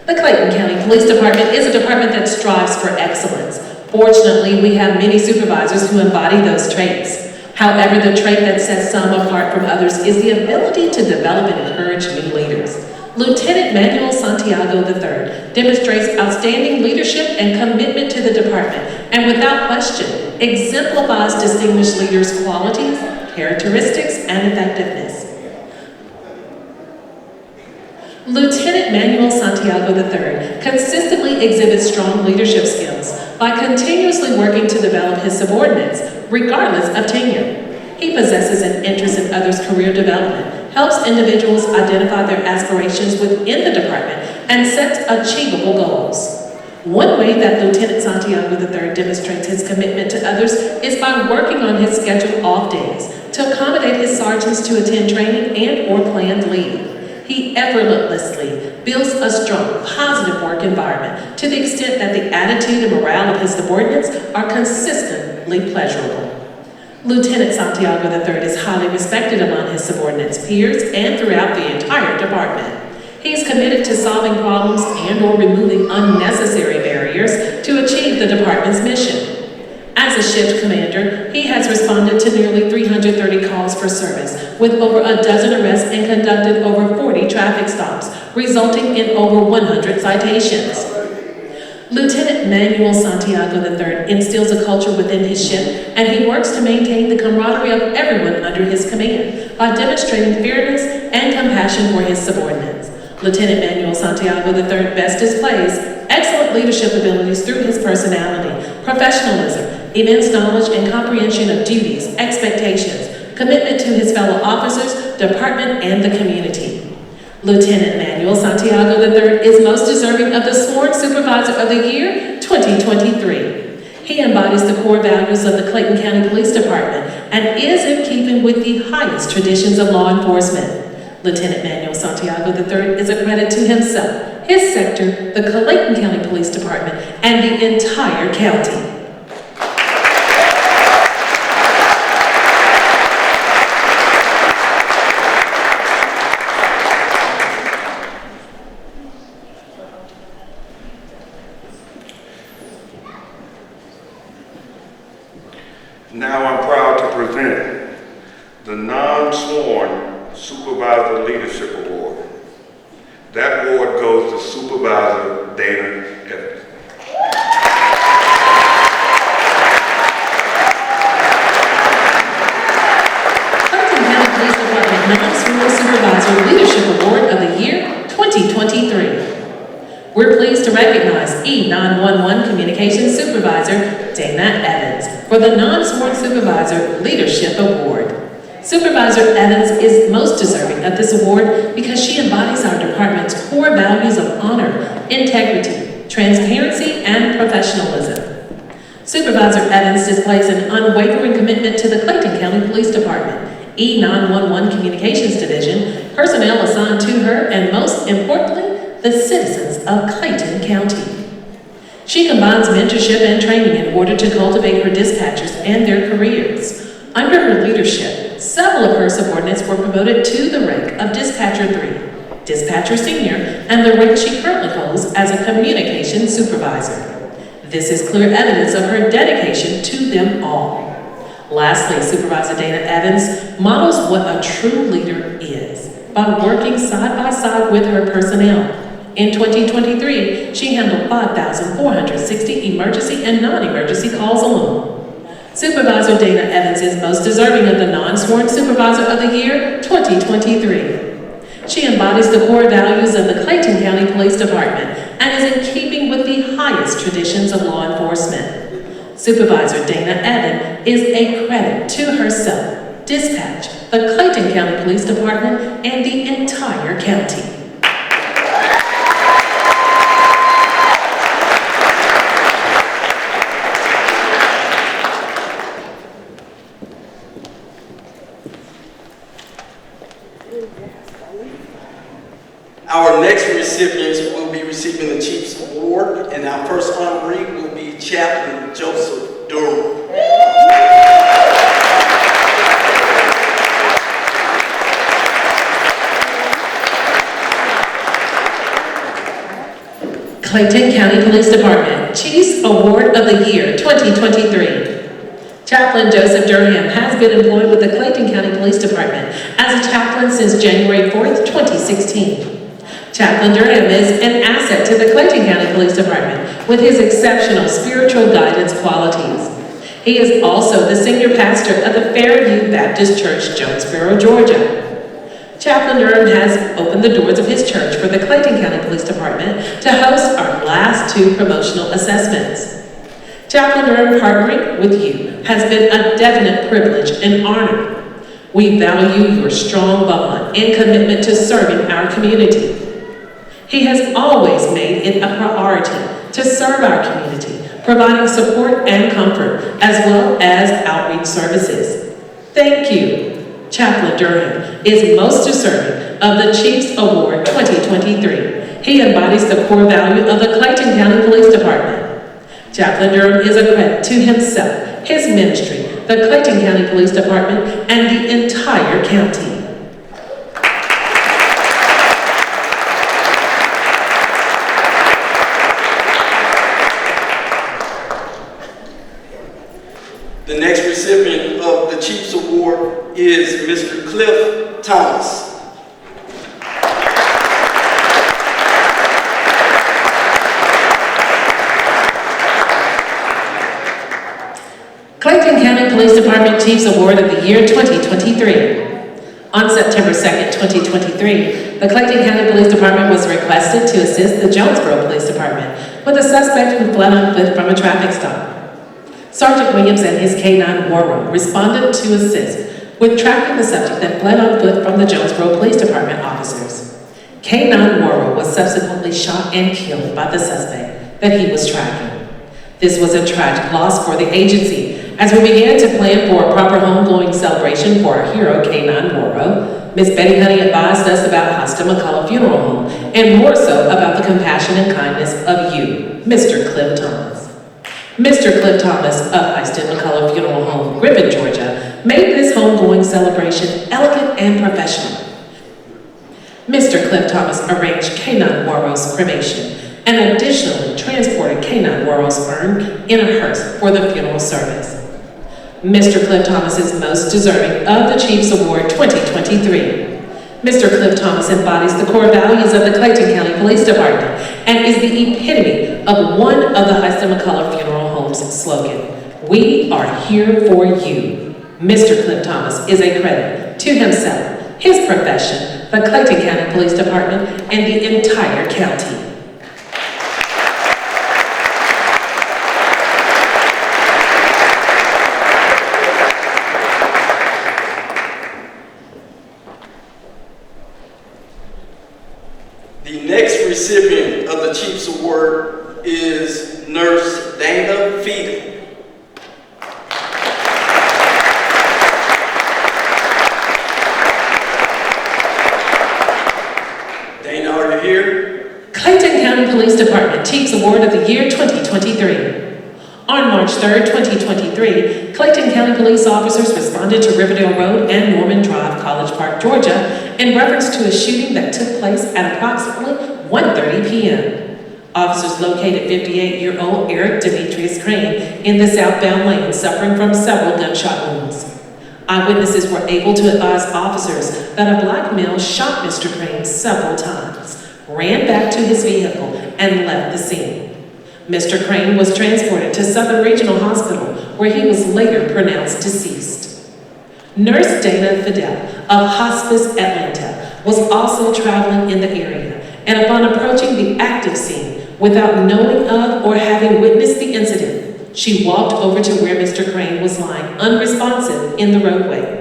The Clayton County Police Department is a department that strives for excellence. Fortunately, we have many supervisors who embody those traits. However, the trait that sets some apart from others is the ability to develop and encourage new leaders. Lieutenant Manuel Santiago III demonstrates outstanding leadership and commitment to the department, and without question, exemplifies distinguished leaders' qualities, characteristics, and effectiveness. Lieutenant Manuel Santiago III consistently exhibits strong leadership skills by continuously working to develop his subordinates, regardless of tenure. He possesses an interest in others' career development, helps individuals identify their aspirations within the department, and sets achievable goals. One way that Lieutenant Santiago III demonstrates his commitment to others is by working on his scheduled off days to accommodate his sergeants to attend training and/or planned leave. He effortlessly builds a strong, positive work environment to the extent that the attitude and morale of his subordinates are consistently pleasurable. Lieutenant Santiago III is highly respected among his subordinates, peers, and throughout the entire department. He is committed to solving problems and/or removing unnecessary barriers to achieve the department's mission. As a shift commander, he has responded to nearly 330 calls for service, with over a dozen arrests and conducted over 40 traffic stops, resulting in over 100 citations. Lieutenant Manuel Santiago III instills a culture within his ship, and he works to maintain the camaraderie of everyone under his command by demonstrating fairness and compassion for his subordinates. Lieutenant Manuel Santiago III best displays excellent leadership abilities through his personality, professionalism, immense knowledge and comprehension of duties, expectations, commitment to his fellow officers, department, and the community. Lieutenant Manuel Santiago III is most deserving of the Sworn Supervisor of the Year 2023. He embodies the core values of the Clayton County Police Department and is in keeping with the highest traditions of law enforcement. Lieutenant Manuel Santiago III is a credit to himself, his sector, the Clayton County Police Department, and the entire county. Now I'm proud to present the non-sworn Supervisor Leadership Award. That award goes to Supervisor Dana Evans. Clayton County Police Department Non-Sworn Supervisor Leadership Award of the Year 2023. We're pleased to recognize E9 E911 Communications Supervisor Dana Evans for the Non-Sworn Supervisor Leadership Award. Supervisor Evans is most deserving of this award because she embodies our department's core values of honor, integrity, transparency, and professionalism. Supervisor Evans displays an unwavering commitment to the Clayton County Police Department, E911 Communications Division, personnel assigned to her, and most importantly, the citizens of Clayton County. She combines mentorship and training in order to cultivate her dispatchers and their careers. Under her leadership, several of her subordinates were promoted to the rank of Dispatcher 3, Dispatcher Senior, and the rank she currently holds as a Communications Supervisor. This is clear evidence of her dedication to them all. Lastly, Supervisor Dana Evans models what a true leader is by working side by side with her personnel. In 2023, she handled 5,460 emergency and non-emergency calls alone. Supervisor Dana Evans is most deserving of the Non-Sworn Supervisor of the Year 2023. She embodies the core values of the Clayton County Police Department and is in keeping with the highest traditions of law enforcement. Supervisor Dana Evans is a credit to herself, dispatch, the Clayton County Police Department, and the entire county. Our next recipients will be receiving the Chief's Award, and our first honoree will be Chaplain Joseph Durham. Clayton County Police Department Chief's Award of the Year 2023. Chaplain Joseph Durham has been employed with the Clayton County Police Department as a chaplain since January 4th, 2016. Chaplain Durham is an asset to the Clayton County Police Department with his exceptional spiritual guidance qualities. He is also the senior pastor of the Fairview Baptist Church, Jonesboro, Georgia. Chaplain Durham has opened the doors of his church for the Clayton County Police Department to host our last 2 promotional assessments. Chaplain Durham partnering with you has been a definite privilege and honor. We value your strong bond and commitment to serving our community. He has always made it a priority to serve our community, providing support and comfort, as well as outreach services. Thank you. Chaplain Durham is most deserving of the Chief's Award 2023. He embodies the core value of the Clayton County Police Department. Chaplain Durham is a credit to himself, his ministry, the Clayton County Police Department, and the entire county. The next recipient of the Chief's Award is Mr. Cliff Thomas. Clayton County Police Department Chief's Award of the Year 2023. On September 2nd, 2023, the Clayton County Police Department was requested to assist the Jonesboro Police Department with a suspect who fled on foot from a traffic stop. Sergeant Williams and his K-9 War Room responded to assist with tracking the subject that fled on foot from the Jonesboro Police Department officers. K-9 War Room was subsequently shot and killed by the suspect that he was tracking. This was a tragic loss for the agency. As we began to plan for a proper homegoing celebration for our hero, K-9 Morrow, Miss Betty Honey advised us about Hostel McCullough Funeral Home, and more so about the compassion and kindness of you, Mr. Cliff Thomas. Mr. Cliff Thomas of Hostel McCullough Funeral Home, Griffin, Georgia, made this homegoing celebration elegant and professional. Mr. Cliff Thomas arranged K-9 Morrow's cremation and additionally transported K-9 Morrow's urn in a hearse for the funeral service. Mr. Cliff Thomas is most deserving of the Chief's Award 2023. Mr. Cliff Thomas embodies the core values of the Clayton County Police Department and is the epitome of one of the Hostel McCullough Funeral Home's slogan, "We are here for you." Mr. Cliff Thomas is a credit to himself, his profession, the Clayton County Police Department, and the entire county. recipient of the Chiefs Award is Nurse Dana Fiedel. Dana, are you here? Clayton County Police Department Chiefs Award of the Year 2023. On March 3rd, 2023, Clayton County police officers responded to Riverdale Road and Norman Drive, College Park, Georgia, in reference to a shooting that took place at approximately 1:30 p.m. Officers located 58-year-old Eric Demetrius Crane in the southbound lane, suffering from several gunshot wounds. Eyewitnesses were able to advise officers that a black male shot Mr. Crane several times, ran back to his vehicle, and left the scene. Mr. Crane was transported to Southern Regional Hospital, where he was later pronounced deceased. Nurse Dana Fidel of Hospice Atlanta was also traveling in the area, and upon approaching the active scene without knowing of or having witnessed the incident, she walked over to where Mr. Crane was lying unresponsive in the roadway.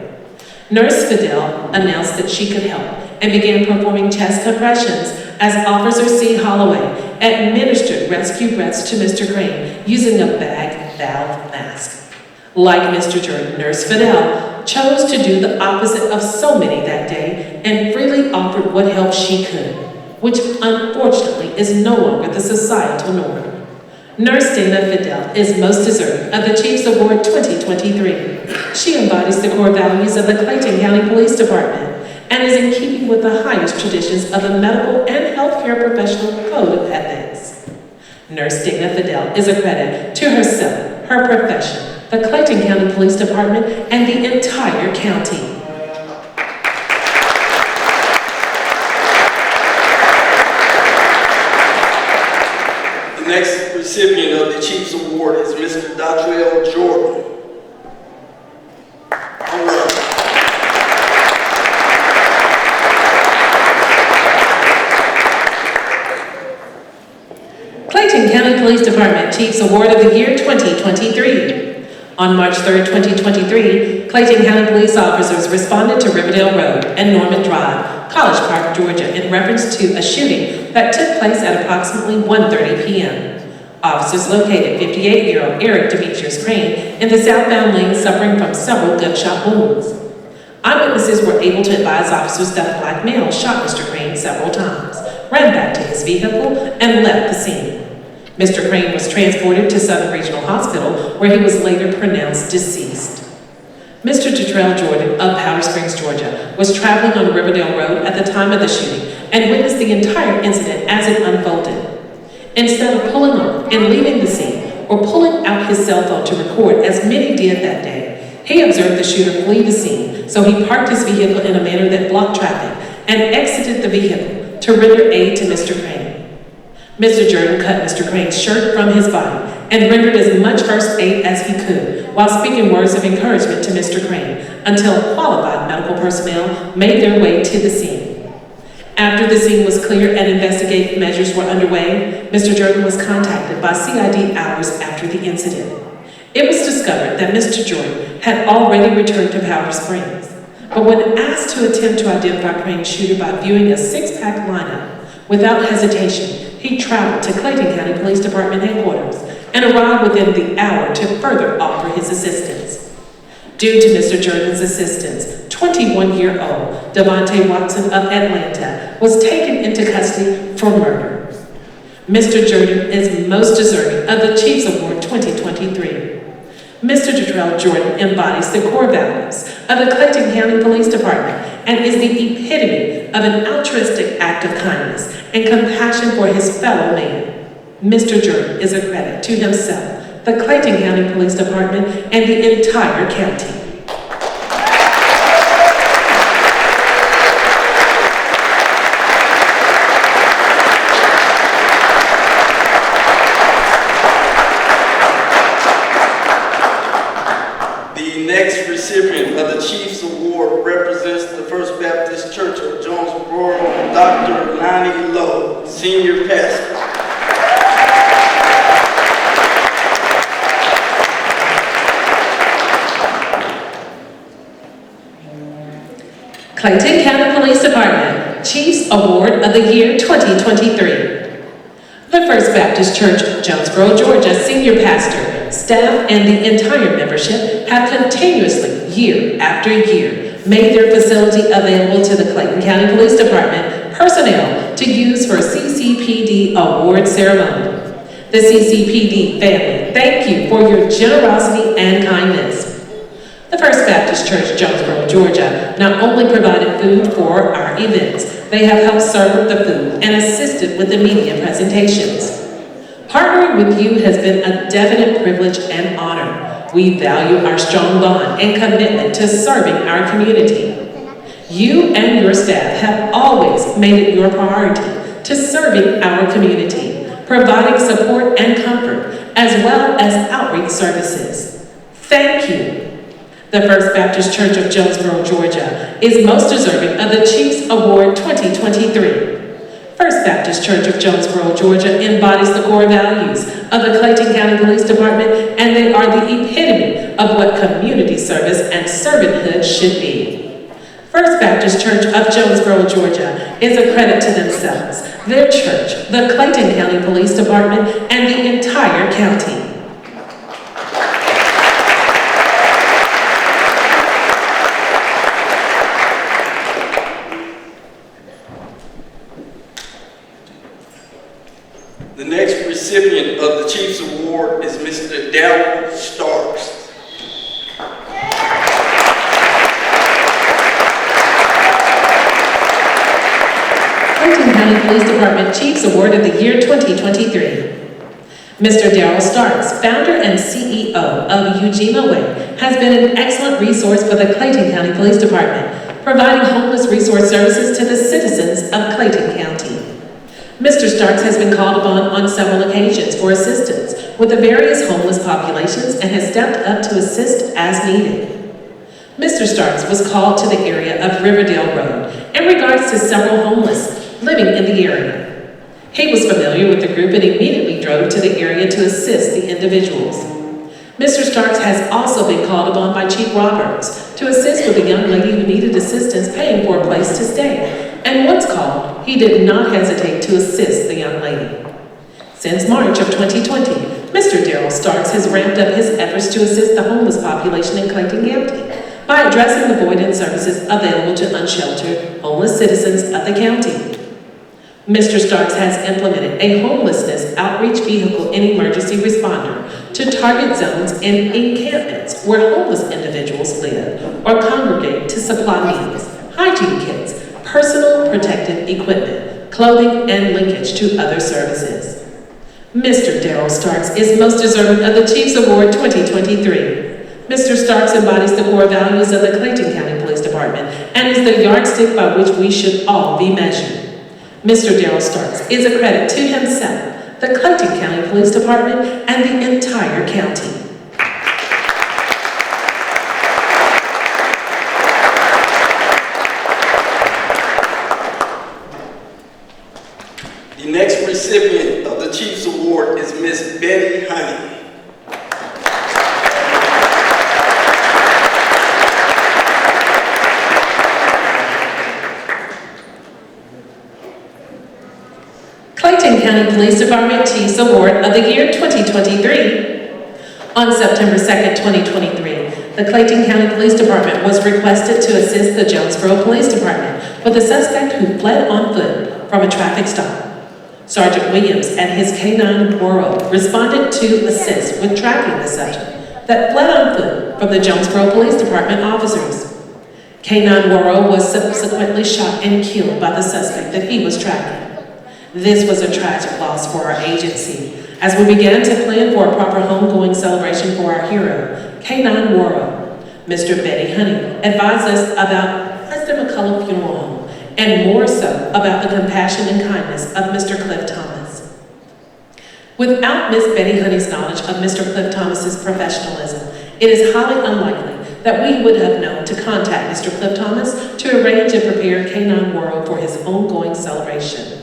Nurse Fidel announced that she could help and began performing chest compressions as Officer C. Holloway administered rescue breaths to Mr. Crane using a bag valve mask. Like Mr. Jordan, Nurse Fidel chose to do the opposite of so many that day and freely offered what help she could, which unfortunately is no longer the societal norm. Nurse Dana Fidel is most deserving of the Chiefs Award 2023. She embodies the core values of the Clayton County Police Department and is in keeping with the highest traditions of the medical and healthcare professional code of ethics. Nurse Dana Fidel is a credit to herself, her profession, the Clayton County Police Department, and the entire county. The next recipient of the Chiefs Award is Mr. Datriel Jordan. Clayton County Police Department Chiefs Award of the Year 2023. On March 3rd, 2023, Clayton County police officers responded to Riverdale Road and Norman Drive, College Park, Georgia, in reference to a shooting that took place at approximately 1:30 p.m. Officers located 58-year-old Eric Demetrius Crane in the southbound lane, suffering from several gunshot wounds. Eyewitnesses were able to advise officers that a black male shot Mr. Crane several times, ran back to his vehicle, and left the scene. Mr. Crane was transported to Southern Regional Hospital, where he was later pronounced deceased. Mr. Datriel Jordan of Powder Springs, Georgia, was traveling on Riverdale Road at the time of the shooting and witnessed the entire incident as it unfolded. Instead of pulling off and leaving the scene or pulling out his cell phone to record, as many did that day, he observed the shooter flee the scene, so he parked his vehicle in a manner that blocked traffic and exited the vehicle to render aid to Mr. Crane. Mr. Jordan cut Mr. Crane's shirt from his body and rendered as much first aid as he could while speaking words of encouragement to Mr. Crane until qualified medical personnel made their way to the scene. After the scene was cleared and investigative measures were underway, Mr. Jordan was contacted by CID hours after the incident. It was discovered that Mr. Jordan had already returned to Powder Springs, but when asked to attempt to identify Crane's shooter by viewing a six-pack lineup, without hesitation, he traveled to Clayton County Police Department headquarters and arrived within the hour to further offer his assistance. Due to Mr. Jordan's assistance, 21-year-old Devontae Watson of Atlanta was taken into custody for murder. Mr. Jordan is most deserving of the Chiefs Award 2023. Mr. Datriel Jordan embodies the core values of the Clayton County Police Department and is the epitome of an altruistic act of kindness and compassion for his fellow man. Mr. Jordan is a credit to himself, the Clayton County Police Department, and the entire county. The next recipient of the Chiefs Award represents the First Baptist Church of Jonesboro, Dr. Lonnie Lowe, Senior Pastor. Clayton County Police Department Chiefs Award of the Year 2023. The First Baptist Church, Jonesboro, Georgia, senior pastor, staff, and the entire membership have continuously, year after year, made their facility available to the Clayton County Police Department personnel to use for a CCPD award ceremony. The CCPD family, thank you for your generosity and kindness. The First Baptist Church, Jonesboro, Georgia, not only provided food for our events, they have helped serve the food and assisted with the media presentations. Partnering with you has been a definite privilege and honor. We value our strong bond and commitment to serving our community. You and your staff have always made it your priority to serving our community, providing support and comfort, as well as outreach services. Thank you. The First Baptist Church of Jonesboro, Georgia, is most deserving of the Chiefs Award 2023. First Baptist Church of Jonesboro, Georgia embodies the core values of the Clayton County Police Department, and they are the epitome of what community service and servanthood should be. First Baptist Church of Jonesboro, Georgia is a credit to themselves, their church, the Clayton County Police Department, and the entire county. The next recipient of the Chiefs Award is Mr. Darrell Starks. Clayton County Police Department Chiefs Award of the Year 2023. Mr. Darrell Starks, founder and CEO of Ujima Way, has been an excellent resource for the Clayton County Police Department, providing homeless resource services to the citizens of Clayton County. Mr. Starks has been called upon on several occasions for assistance with the various homeless populations and has stepped up to assist as needed. Mr. Starks was called to the area of Riverdale Road in regards to several homeless living in the area. He was familiar with the group and immediately drove to the area to assist the individuals. Mr. Starks has also been called upon by Chief Roberts to assist with a young lady who needed assistance paying for a place to stay. And once called, he did not hesitate to assist the young lady. Since March of 2020, Mr. Darrell Starks has ramped up his efforts to assist the homeless population in Clayton County by addressing the void in services available to unsheltered, homeless citizens of the county. Mr. Starks has implemented a homelessness outreach vehicle and emergency responder to target zones and encampments where homeless individuals live or congregate to supply meals, hygiene kits, personal protective equipment, clothing, and linkage to other services. Mr. Darrell Starks is most deserving of the Chiefs Award 2023. Mr. Starks embodies the core values of the Clayton County Police Department and is the yardstick by which we should all be measured. Mr. Darrell Starks is a credit to himself, the Clayton County Police Department, and the entire county. The next recipient of the Chiefs Award is Miss Betty Honey. Clayton County Police Department Chiefs Award of the Year 2023. On September 2nd, 2023, the Clayton County Police Department was requested to assist the Jonesboro Police Department with a suspect who fled on foot from a traffic stop. Sergeant Williams and his K-9 Worrell responded to assist with tracking the subject that fled on foot from the Jonesboro Police Department officers. K-9 Worrell was subsequently shot and killed by the suspect that he was tracking. This was a tragic loss for our agency as we began to plan for a proper homegoing celebration for our hero, K-9 Worrell. Mr. Betty Honey advised us about Preston McCullough Funeral Home and more so about the compassion and kindness of Mr. Cliff Thomas. Without Miss Betty Honey's knowledge of Mr. Cliff Thomas's professionalism, it is highly unlikely that we would have known to contact Mr. Cliff Thomas to arrange and prepare K-9 Worrell for his homegoing celebration.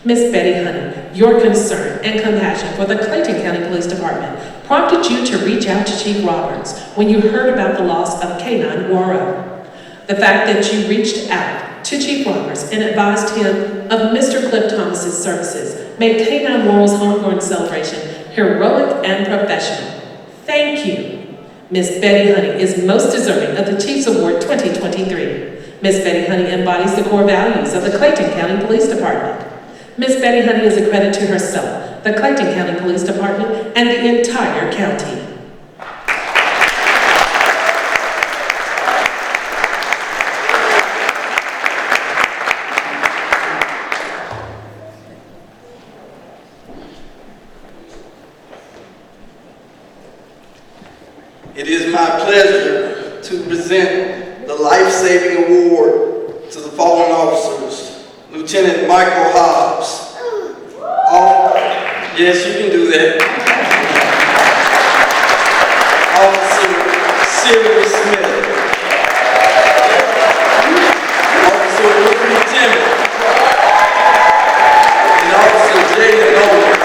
Miss Betty Honey, your concern and compassion for the Clayton County Police Department prompted you to reach out to Chief Roberts when you heard about the loss of K-9 Worrell. The fact that you reached out to Chief Roberts and advised him of Mr. Cliff Thomas's services, made K9 Laurel's homegrown celebration heroic and professional. Thank you. Miss Betty Honey is most deserving of the Chiefs Award 2023. Miss Betty Honey embodies the core values of the Clayton County Police Department. Miss Betty Honey is a credit to herself, the Clayton County Police Department, and the entire county. It is my pleasure to present the Life-Saving Award to the following officers. Lieutenant Michael Hobbs. Yes, you can do that. Officer Sylvia Smith. Officer Liberty Timmons. And Officer Jalen Owens.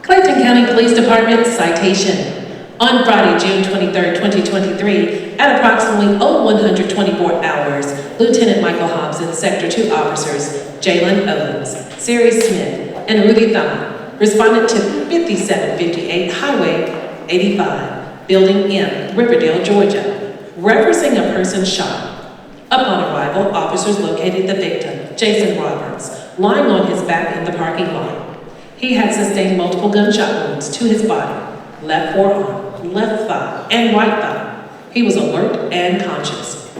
Clayton County Police Department citation. On Friday, June 23, 2023, at approximately 0124 hours, Lieutenant Michael Hobbs and Sector 2 officers Jalen Owens, Siri Smith, and Rudy Thama responded to 5758 Highway 85, Building M, Riverdale, Georgia, referencing a person shot. Upon arrival, officers located the victim, Jason Roberts, lying on his back in the parking lot. He had sustained multiple gunshot wounds to his body, left forearm, left thigh, and right thigh. He was alert and conscious.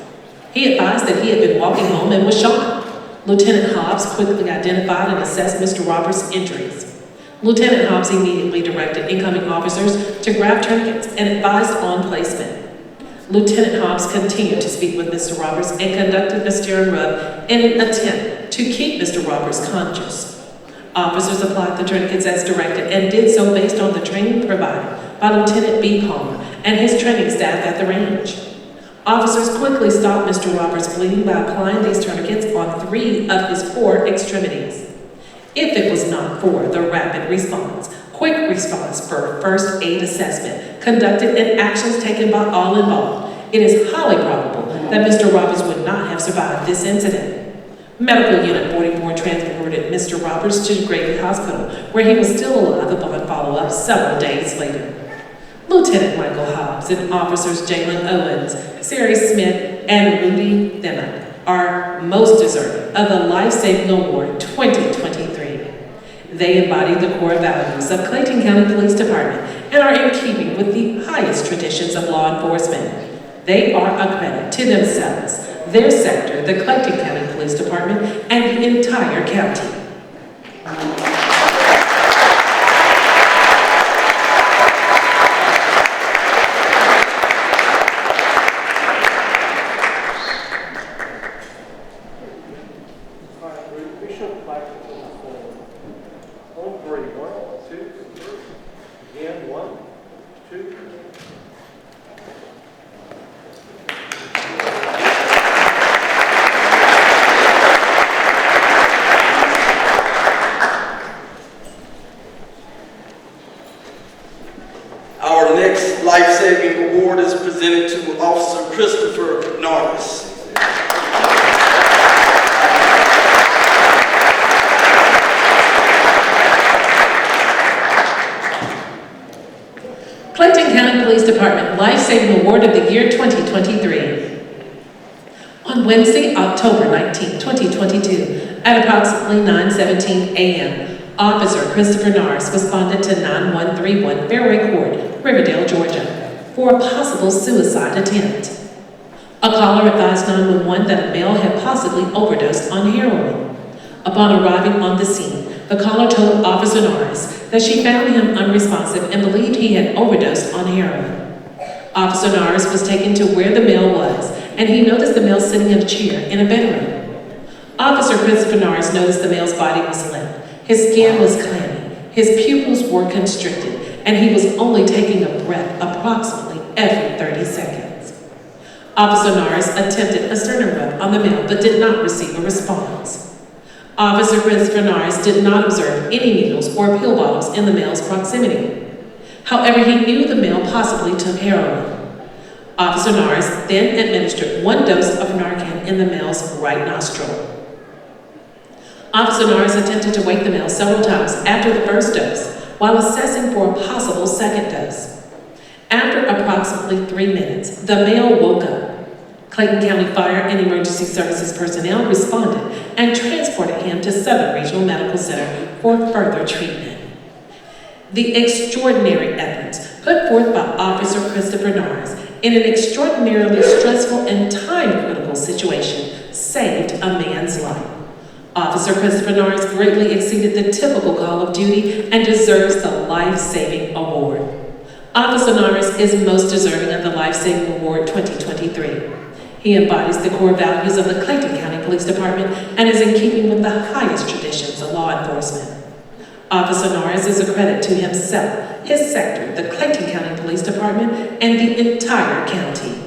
He advised that he had been walking home and was shot. Lieutenant Hobbs quickly identified and assessed Mr. Roberts' injuries. Lieutenant Hobbs immediately directed incoming officers to grab tourniquets and advised on placement. Lieutenant Hobbs continued to speak with Mr. Roberts and conducted a steering rub in an attempt to keep Mr. Roberts conscious. Officers applied the tourniquets as directed and did so based on the training provided by Lieutenant B. Palmer and his training staff at the range. Officers quickly stopped Mr. Roberts' bleeding by applying these tourniquets on 3 of his 4 extremities. If it was not for the rapid response, quick response for first aid assessment conducted and actions taken by all involved, it is highly probable that Mr. Roberts would not have survived this incident. Medical Unit 44 transported Mr. Roberts to Grady Hospital, where he was still alive upon follow-up several days later. Lieutenant Michael Hobbs and officers Jalen Owens, Siri Smith, and Rudy Thema are most deserving of the Life-Saving Award 2023. They embody the core values of Clayton County Police Department and are in keeping with the highest traditions of law enforcement. They are a credit to themselves, their sector, the Clayton County Police Department, and the entire county. Our next life-saving award is presented to Officer Christopher Norris. Clayton County Police Department Life-Saving Award of the Year 2023. On Wednesday, October 19, 2022, at approximately 9:17 a.m., Officer Christopher Norris responded to 9131 Fairway Court, Riverdale, Georgia, for a possible suicide attempt. A caller advised 911 that a male had possibly overdosed on heroin. Upon arriving on the scene, the caller told Officer Norris that she found him unresponsive and believed he had overdosed on heroin. Officer Norris was taken to where the male was, and he noticed the male sitting in a chair in a bedroom. Officer Christopher Norris noticed the male's body was limp. His skin was clammy, his pupils were constricted, and he was only taking a breath approximately every 30 seconds. Officer Norris attempted a sternum rub on the male but did not receive a response. Officer Christopher Norris did not observe any needles or pill bottles in the male's proximity. However, he knew the male possibly took heroin. Officer Norris then administered 1 dose of Narcan in the male's right nostril. Officer Norris attempted to wake the male several times after the first dose while assessing for a possible second dose. After approximately 3 minutes, the male woke up. Clayton County Fire and Emergency Services personnel responded and transported him to Southern Regional Medical Center for further treatment. The extraordinary efforts put forth by Officer Christopher Norris in an extraordinarily stressful and time-critical situation saved a man's life. Officer Christopher Norris greatly exceeded the typical call of duty and deserves the Life-Saving Award. Officer Norris is most deserving of the Life-Saving Award 2023. He embodies the core values of the Clayton County Police Department and is in keeping with the highest traditions of law enforcement. Officer Norris is a credit to himself, his sector, the Clayton County Police Department, and the entire county.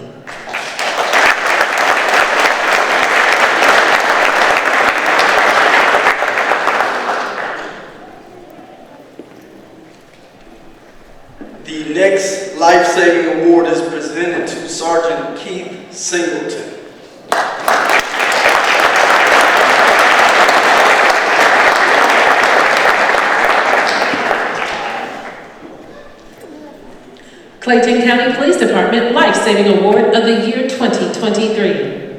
The next Life-Saving Award is presented to Sergeant Keith Singleton. Clayton County Police Department Life-Saving Award of the Year 2023.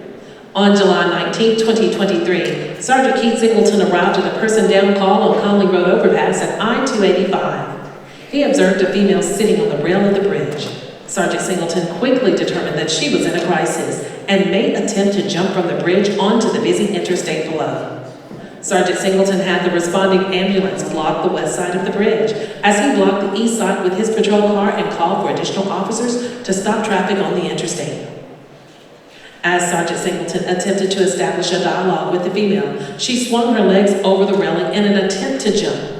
On July 19, 2023, Sergeant Keith Singleton arrived at a person-down call on Conley Road overpass at I-285. He observed a female sitting on the rail of the bridge. Sergeant Singleton quickly determined that she was in a crisis and made an attempt to jump from the bridge onto the busy interstate below. Sergeant Singleton had the responding ambulance block the west side of the bridge as he blocked the east side with his patrol car and called for additional officers to stop traffic on the interstate. As Sergeant Singleton attempted to establish a dialogue with the female, she swung her legs over the railing in an attempt to jump.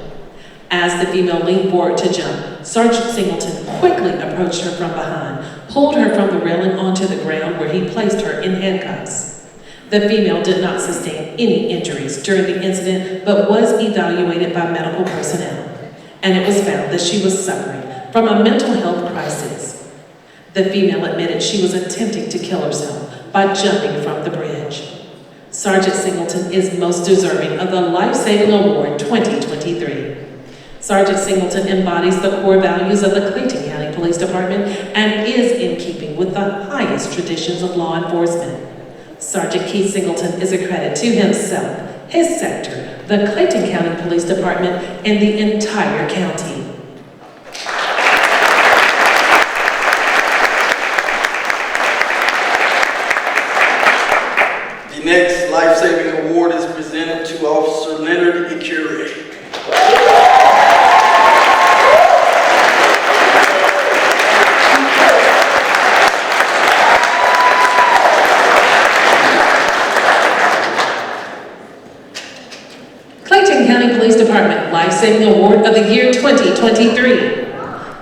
As the female leaned forward to jump, Sergeant Singleton quickly approached her from behind, pulled her from the railing onto the ground where he placed her in handcuffs. The female did not sustain any injuries during the incident, but was evaluated by medical personnel, and it was found that she was suffering from a mental health crisis. The female admitted she was attempting to kill herself by jumping from the bridge. Sergeant Singleton is most deserving of the Life-Saving Award 2023. Sergeant Singleton embodies the core values of the Clayton County Police Department and is in keeping with the highest traditions of law enforcement. Sergeant Keith Singleton is a credit to himself, his sector, the Clayton County Police Department, and the entire county. The next Life-Saving Award is presented to Officer Leonard Ecure. Clayton County Police Department Life-Saving Award of the Year 2023.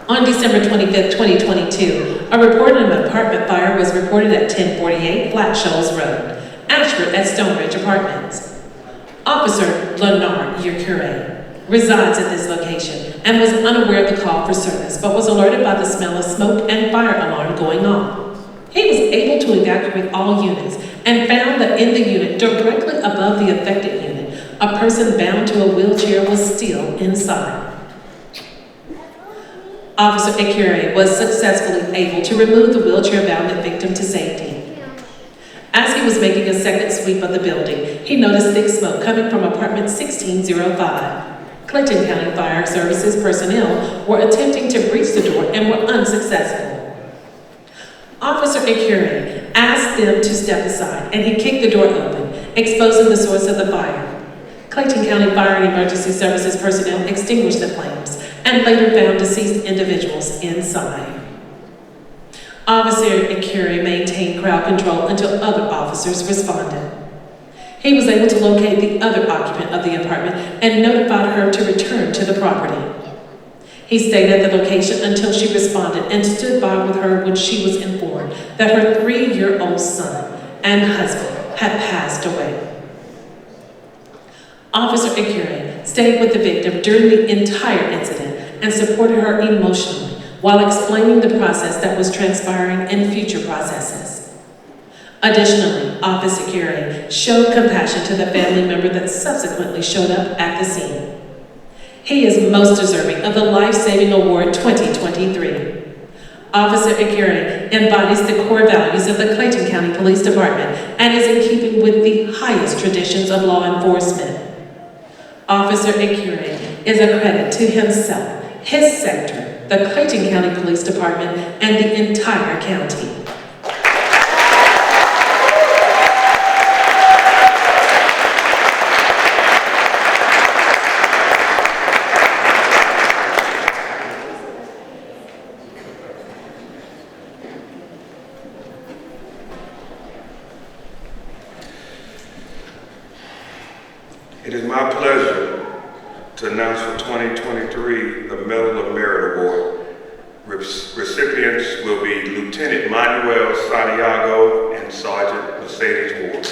On December 25, 2022, a report of an apartment fire was reported at 1048 Flat Shoals Road, Ashford at Stonebridge Apartments. Officer Leonard Ecure resides at this location and was unaware of the call for service, but was alerted by the smell of smoke and fire alarm going off. He was able to evacuate all units and found that in the unit directly above the affected unit, a person bound to a wheelchair was still inside. Officer Ecure was successfully able to remove the wheelchair-bound victim to safety. As he was making a second sweep of the building, he noticed thick smoke coming from apartment 1605. Clayton County Fire Services personnel were attempting to breach the door and were unsuccessful. Officer Ecure asked them to step aside, and he kicked the door open, exposing the source of the fire. Clayton County Fire and Emergency Services personnel extinguished the flames and later found deceased individuals inside. Officer Ecure maintained crowd control until other officers responded. He was able to locate the other occupant of the apartment and notified her to return to the property. He stayed at the location until she responded and stood by with her when she was informed that her 3-year-old son and husband had passed away. Officer Akure stayed with the victim during the entire incident and supported her emotionally while explaining the process that was transpiring and future processes. Additionally, Officer Akure showed compassion to the family member that subsequently showed up at the scene. He is most deserving of the Life-Saving Award 2023. Officer Akure embodies the core values of the Clayton County Police Department and is in keeping with the highest traditions of law enforcement. Officer Akure is a credit to himself, his sector, the Clayton County Police Department, and the entire county. It is my pleasure to announce for 2023 the Medal of Merit Award. Recipients will be Lieutenant Manuel Santiago and Sergeant Mercedes Ward.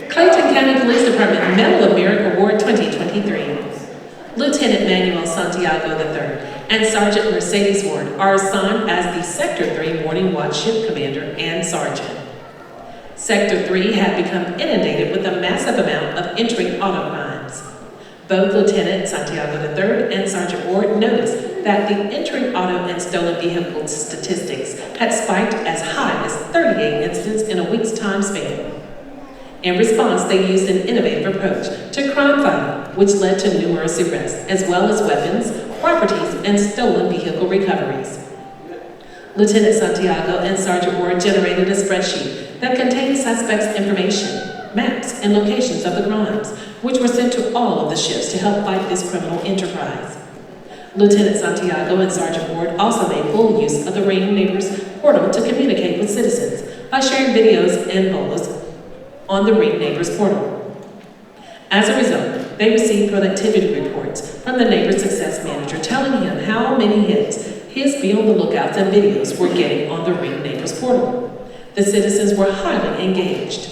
Clayton County Police Department Medal of Merit Award 2023. Lieutenant Manuel Santiago III and Sergeant Mercedes Ward are assigned as the Sector 3 Morning Watch Shift Commander and Sergeant. Sector 3 had become inundated with a massive amount of entering auto crimes. Both Lieutenant Santiago III and Sergeant Ward noticed that the entering auto and stolen vehicle statistics had spiked as high as 38 incidents in a week's time span. In response, they used an innovative approach to crime fighting, which led to numerous arrests, as well as weapons, properties, and stolen vehicle recoveries. Lieutenant Santiago and Sergeant Ward generated a spreadsheet that contained suspects' information, maps, and locations of the crimes, which were sent to all of the shifts to help fight this criminal enterprise. Lieutenant Santiago and Sergeant Ward also made full use of the Ring Neighbors portal to communicate with citizens by sharing videos and photos on the Ring Neighbors portal. As a result, they received productivity reports from the Neighbor Success Manager telling him how many hits his Be on the Lookouts and videos were getting on the Ring Neighbors portal. The citizens were highly engaged.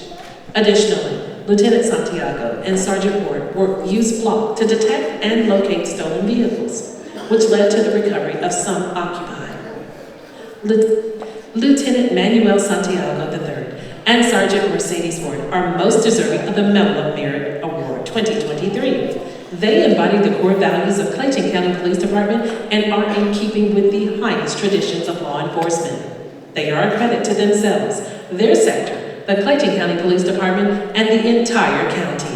Additionally, Lieutenant Santiago and Sergeant Ward used Flock to detect and locate stolen vehicles, which led to the recovery of some occupied. Lieutenant Manuel Santiago III and Sergeant Mercedes Ward are most deserving of the Medal of Merit Award 2023. They embody the core values of Clayton County Police Department and are in keeping with the highest traditions of law enforcement. They are a credit to themselves, their sector, the Clayton County Police Department, and the entire county.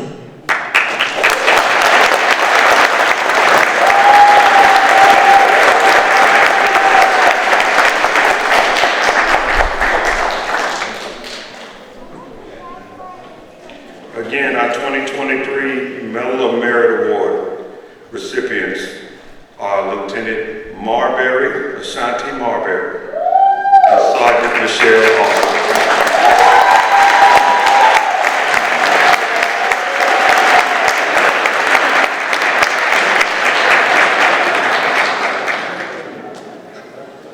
Again, our 2023 Medal of Merit Award recipients are Lieutenant Marbury, Ashanti Marbury, and Sergeant Michelle Austin.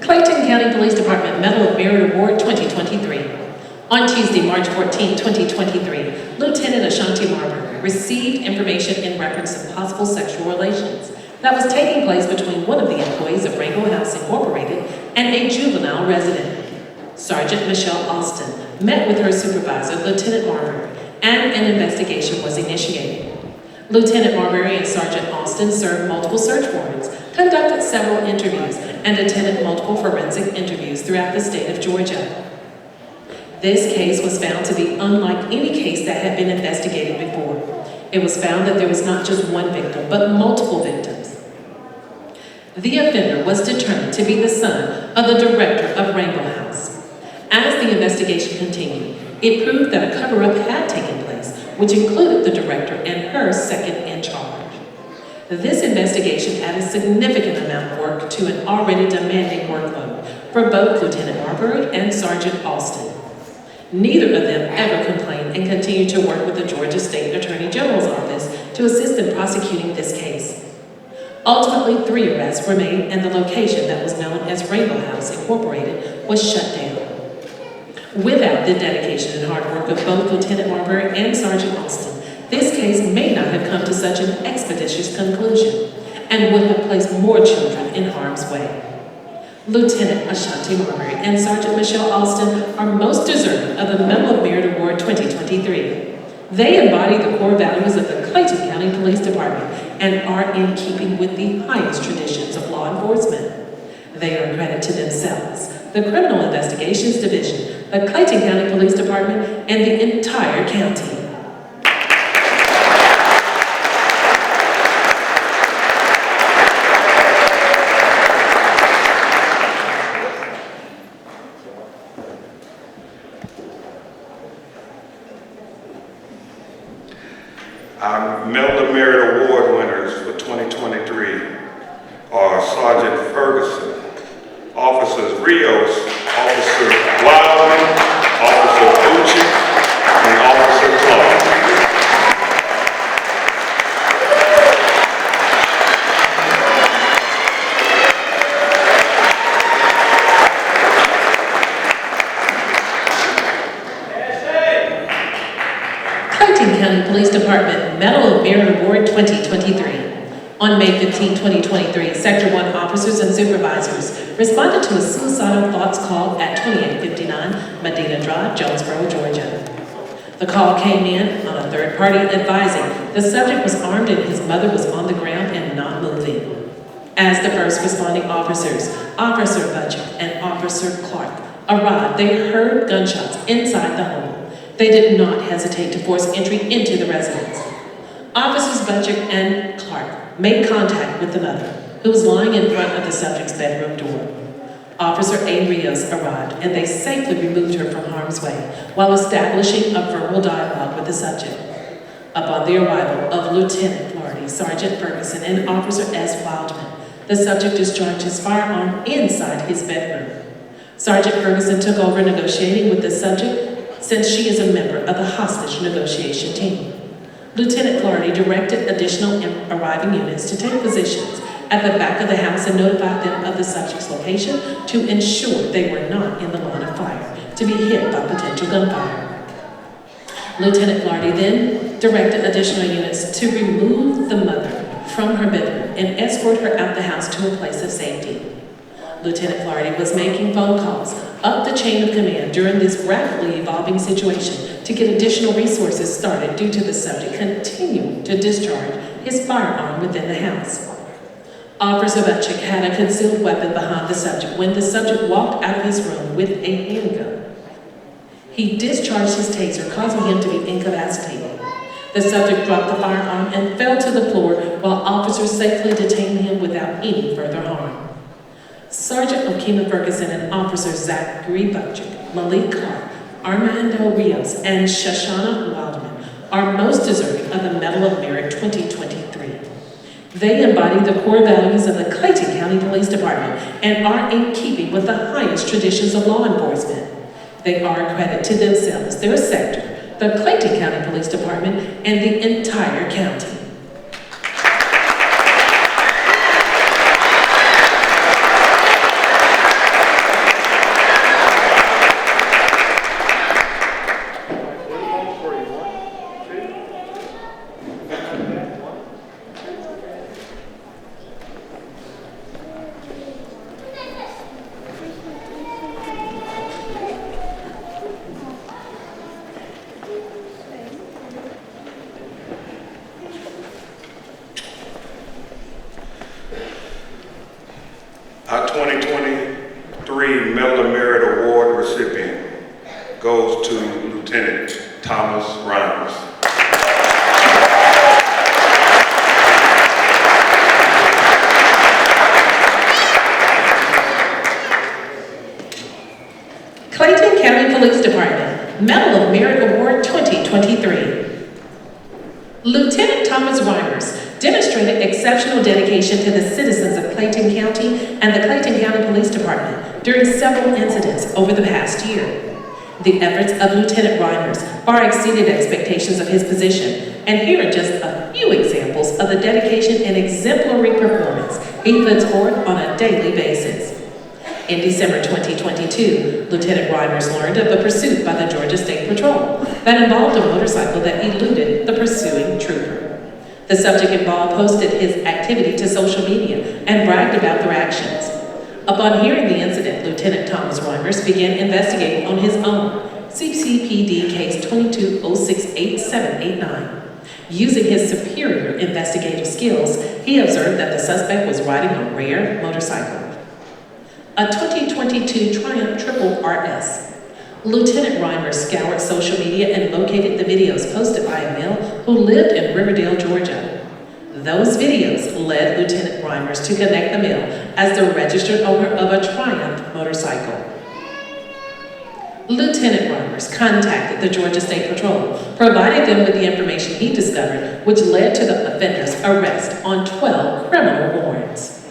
Clayton County Police Department Medal of Merit Award 2023. On Tuesday, March 14, 2023, Lieutenant Ashanti Marbury received information in reference to possible sexual relations that was taking place between one of the employees of Rainbow House Incorporated and a juvenile resident. Sergeant Michelle Austin met with her supervisor, Lieutenant Marbury, and an investigation was initiated. Lieutenant Marbury and Sergeant Austin served multiple search warrants, conducted several interviews, and attended multiple forensic interviews throughout the state of Georgia. This case was found to be unlike any case that had been investigated before. It was found that there was not just one victim, but multiple victims. The offender was determined to be the son of the director of Rainbow House. As the investigation continued, it proved that a cover-up had taken place, which included the director and her second in charge. This investigation added a significant amount of work to an already demanding workload for both Lieutenant Marbury and Sergeant Austin. Neither of them ever complained and continued to work with the Georgia State Attorney General's office to assist in prosecuting this case. Ultimately, 3 arrests were made and the location that was known as Rainbow House Incorporated was shut down. Without the dedication and hard work of both Lieutenant Marbury and Sergeant Alston, this case may not have come to such an expeditious conclusion and would have placed more children in harm's way. Lieutenant Ashanti Marbury and Sergeant Michelle Alston are most deserving of the Medal of Merit Award 2023. They embody the core values of the Clayton County Police Department and are in keeping with the highest traditions of law enforcement. They are a credit to themselves, the Criminal Investigations Division, the Clayton County Police Department, and the entire county. Our Medal of Merit Award winners for 2023 are Sergeant Ferguson, Officers Rios, Officer Wildman, Officer Bucci, and Officer Clark. Clayton County Police Department Medal of Merit Award 2023. On May 15, 2023, Sector 1 officers and supervisors responded to a suicidal thoughts call at 2859 Medina Drive, Jonesboro, Georgia. The call came in on a third party advising the subject was armed and his mother was on the ground and not moving. As the first responding officers, Officer Butcher and Officer Clark, arrived, they heard gunshots inside the home. They did not hesitate to force entry into the residence. Officers Butcher and Clark made contact with the mother, who was lying in front of the subject's bedroom door. Officer A. Rios arrived, and they safely removed her from harm's way while establishing a verbal dialogue with the subject. Upon the arrival of Lieutenant Flaherty, Sergeant Ferguson, and Officer S. Wildman, the subject discharged his firearm inside his bedroom. Sergeant Ferguson took over negotiating with the subject since she is a member of the hostage negotiation team. Lieutenant Flaherty directed additional arriving units to take positions at the back of the house and notified them of the subject's location to ensure they were not in the line of fire to be hit by potential gunfire. Lieutenant Flaherty then directed additional units to remove the mother from her bedroom and escort her out the house to a place of safety. Lieutenant Flaherty was making phone calls up the chain of command during this rapidly evolving situation to get additional resources started due to the subject continuing to discharge his firearm within the house. Officer Butchick had a concealed weapon behind the subject when the subject walked out of his room with a handgun. He discharged his taser, causing him to be incapacitated. The subject dropped the firearm and fell to the floor while officers safely detained him without any further harm. Sergeant Okima Ferguson and Officers Zachary Butchick, Malik Clark, Armando Rios, and Shoshana Wildman are most deserving of the Medal of Merit 2023. They embody the core values of the Clayton County Police Department and are in keeping with the highest traditions of law enforcement. They are a credit to themselves, their sector, the Clayton County Police Department, and the entire county. Our 2023 Medal of Merit Award recipient goes to Lieutenant Thomas Rhymes. Clayton County Police Department Medal of Merit Award 2023. Lieutenant Thomas Reimers demonstrated exceptional dedication to the citizens of Clayton County and the Clayton County Police Department during several incidents over the past year. The efforts of Lieutenant Reimers far exceeded expectations of his position, and here are just a few examples of the dedication and exemplary performance he puts forth on a daily basis. In December 2022, Lieutenant Reimers learned of a pursuit by the Georgia State Patrol that involved a motorcycle that eluded the pursuing trooper. The subject involved posted his activity to social media and bragged about their actions. Upon hearing the incident, Lieutenant Thomas Reimers began investigating on his own, CCPD case 22068789. Using his superior investigative skills, he observed that the suspect was riding a rare motorcycle, a 2022 Triumph Triple RS. Lieutenant Reimers scoured social media and located the videos posted by a male who lived in Riverdale, Georgia. Those videos led Lieutenant Reimers to connect the male as the registered owner of a Triumph motorcycle. Lieutenant Reimers contacted the Georgia State Patrol, provided them with the information he discovered, which led to the offender's arrest on 12 criminal warrants.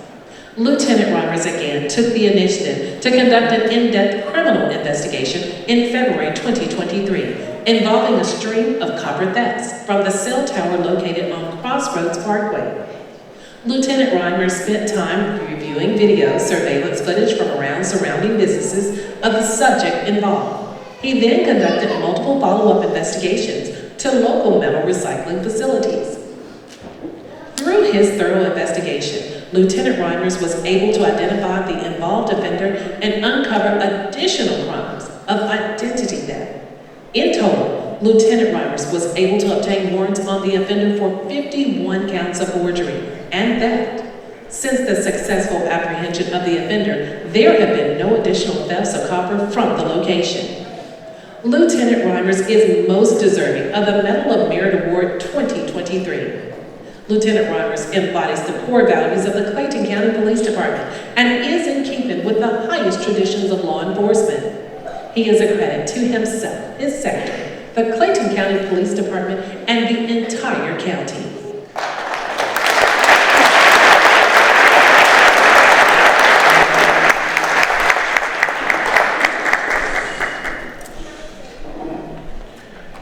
Lieutenant Reimers again took the initiative to conduct an in-depth criminal investigation in February 2023, involving a string of copper thefts from the cell tower located on Crossroads Parkway. Lieutenant Reimers spent time reviewing video surveillance footage from around surrounding businesses of the subject involved. He then conducted multiple follow-up investigations to local metal recycling facilities. Through his thorough investigation, Lieutenant Reimers was able to identify the involved offender and uncover additional crimes of identity theft. In total, Lieutenant Reimers was able to obtain warrants on the offender for 51 counts of forgery and theft. Since the successful apprehension of the offender, there have been no additional thefts of copper from the location. Lieutenant Reimers is most deserving of the Medal of Merit Award 2023. Lieutenant Reimers embodies the core values of the Clayton County Police Department and is in keeping with the highest traditions of law enforcement. He is a credit to himself, his sector, the Clayton County Police Department, and the entire county.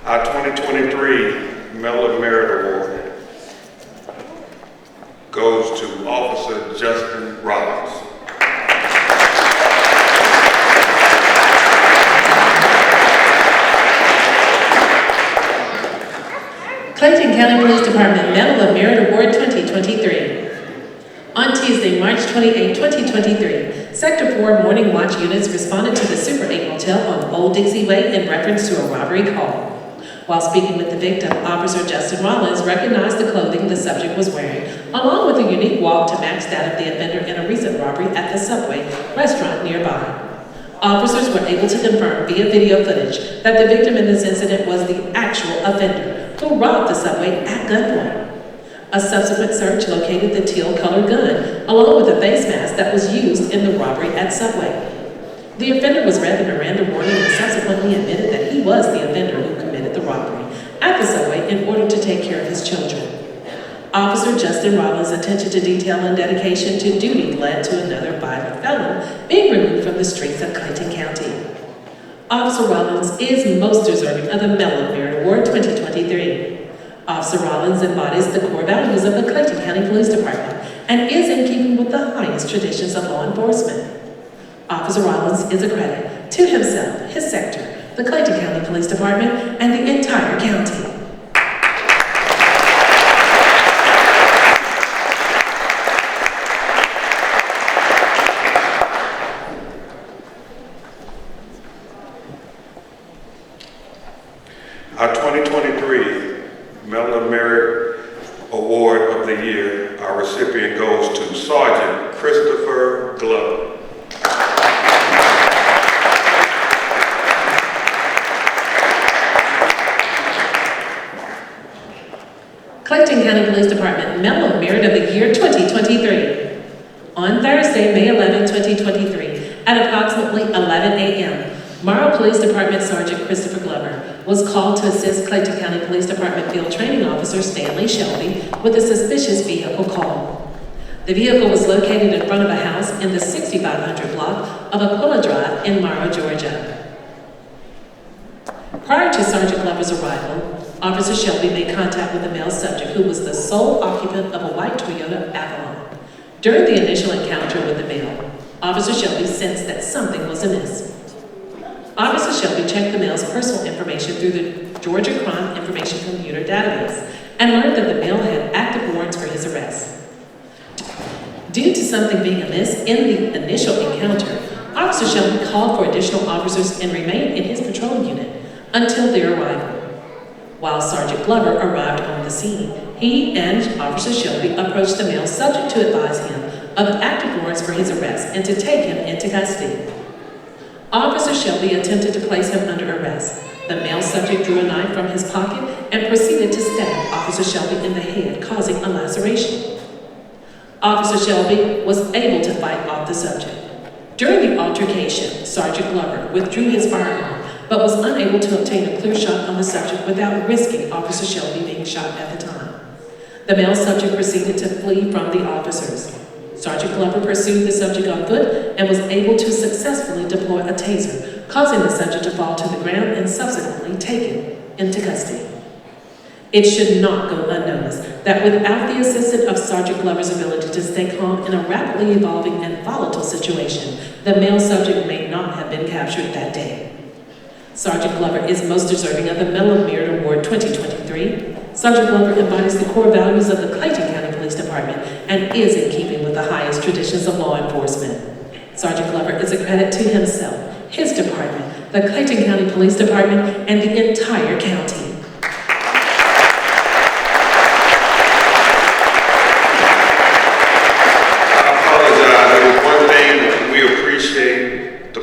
Our 2023 Medal of Merit Award goes to Officer Justin Rollins. Clayton County Police Department Medal of Merit Award 2023. On Tuesday, March 28, 2023, Sector 4 Morning Watch units responded to the Super 8 Motel on Old Dixie Way in reference to a robbery call. While speaking with the victim, Officer Justin Rollins recognized the clothing the subject was wearing, along with a unique walk to match that of the offender in a recent robbery at the Subway restaurant nearby. Officers were able to confirm via video footage that the victim in this incident was the actual offender who robbed the Subway at gunpoint. A subsequent search located the teal-colored gun, along with a face mask that was used in the robbery at Subway. The offender was read the Miranda warning and subsequently admitted that he was the offender who committed the robbery at the Subway in order to take care of his children. Officer Justin Rollins' attention to detail and dedication to duty led to another violent felon being removed from the streets of Clayton County. Officer Rollins is most deserving of the Medal of Merit Award 2023. Officer Rollins embodies the core values of the Clayton County Police Department and is in keeping with the highest traditions of law enforcement. Officer Rollins is a credit to himself, his sector, the Clayton County Police Department, and the entire county. Our 2023 Medal of Merit Award of the Year, our recipient goes to Sergeant Christopher Glover. Clayton County Police Department Medal of Merit of the Year 2023. On Thursday, May 11, 2023, at approximately 11 a.m., Morrow Police Department Sergeant Christopher Glover was called to assist Clayton County Police Department Field Training Officer Stanley Shelby with a suspicious vehicle call. The vehicle was located in front of a house in the 6500 block of Aquila Drive in Morrow, Georgia. Prior to Sergeant Glover's arrival, Officer Shelby made contact with a male subject who was the sole occupant of a white Toyota Avalon. During the initial encounter with the male, Officer Shelby sensed that something was amiss. Officer Shelby checked the male's personal information through the Georgia Crime Information Computer database and learned that the male had active warrants for his arrest. Due to something being amiss in the initial encounter, Officer Shelby called for additional officers and remained in his patrol unit until their arrival. While Sergeant Glover arrived on the scene, he and Officer Shelby approached the male subject to advise him of active warrants for his arrest and to take him into custody. Officer Shelby attempted to place him under arrest. The male subject drew a knife from his pocket and proceeded to stab Officer Shelby in the head, causing a laceration. Officer Shelby was able to fight off the subject. During the altercation, Sergeant Glover withdrew his firearm, but was unable to obtain a clear shot on the subject without risking Officer Shelby being shot at the time. The male subject proceeded to flee from the officers. Sergeant Glover pursued the subject on foot and was able to successfully deploy a taser, causing the subject to fall to the ground and subsequently taken into custody. It should not go unnoticed that without the assistance of Sergeant Glover's ability to stay calm in a rapidly evolving and volatile situation, the male subject may not have been captured that day. Sergeant Glover is most deserving of the Medal of Merit Award 2023. Sergeant Glover embodies the core values of the Clayton County Police Department and is in keeping with the highest traditions of law enforcement. Sergeant Glover is a credit to himself, his department, the Clayton County Police Department, and the entire county.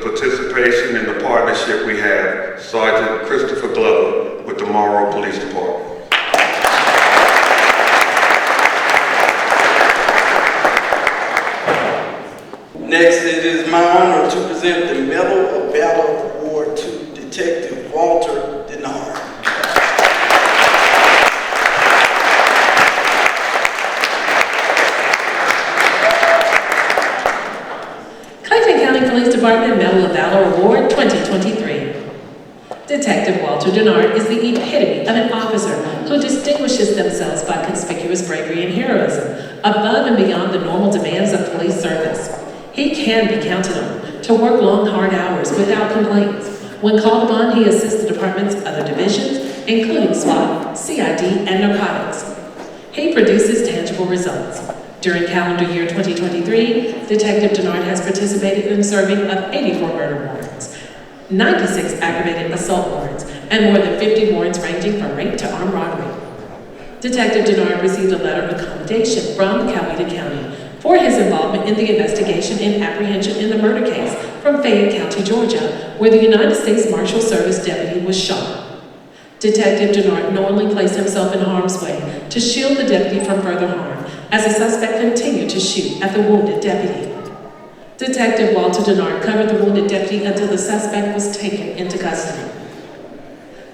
Participation in the partnership we have, Sergeant Christopher Glover with the Morrow Police Department. Next, it is my honor to present the Medal of Valor Award to Detective Walter Denard. Clayton County Police Department Medal of Valor Award 2023. Detective Walter Denard is the epitome of an officer who distinguishes themselves by conspicuous bravery and heroism, above and beyond the normal demands of police service. He can be counted on to work long, hard hours without complaints. When called upon, he assists the department's other divisions, including SWAT, CID, and narcotics. He produces tangible results. During calendar year 2023, Detective Denard has participated in serving of 84 murder warrants, 96 aggravated assault warrants, and more than 50 warrants ranging from rape to armed robbery. Detective Denard received a letter of commendation from Coweta County for his involvement in the investigation and apprehension in the murder case from Fayette County, Georgia, where the United States Marshal Service deputy was shot. Detective Denard knowingly placed himself in harm's way to shield the deputy from further harm, as the suspect continued to shoot at the wounded deputy. Detective Walter Denard covered the wounded deputy until the suspect was taken into custody.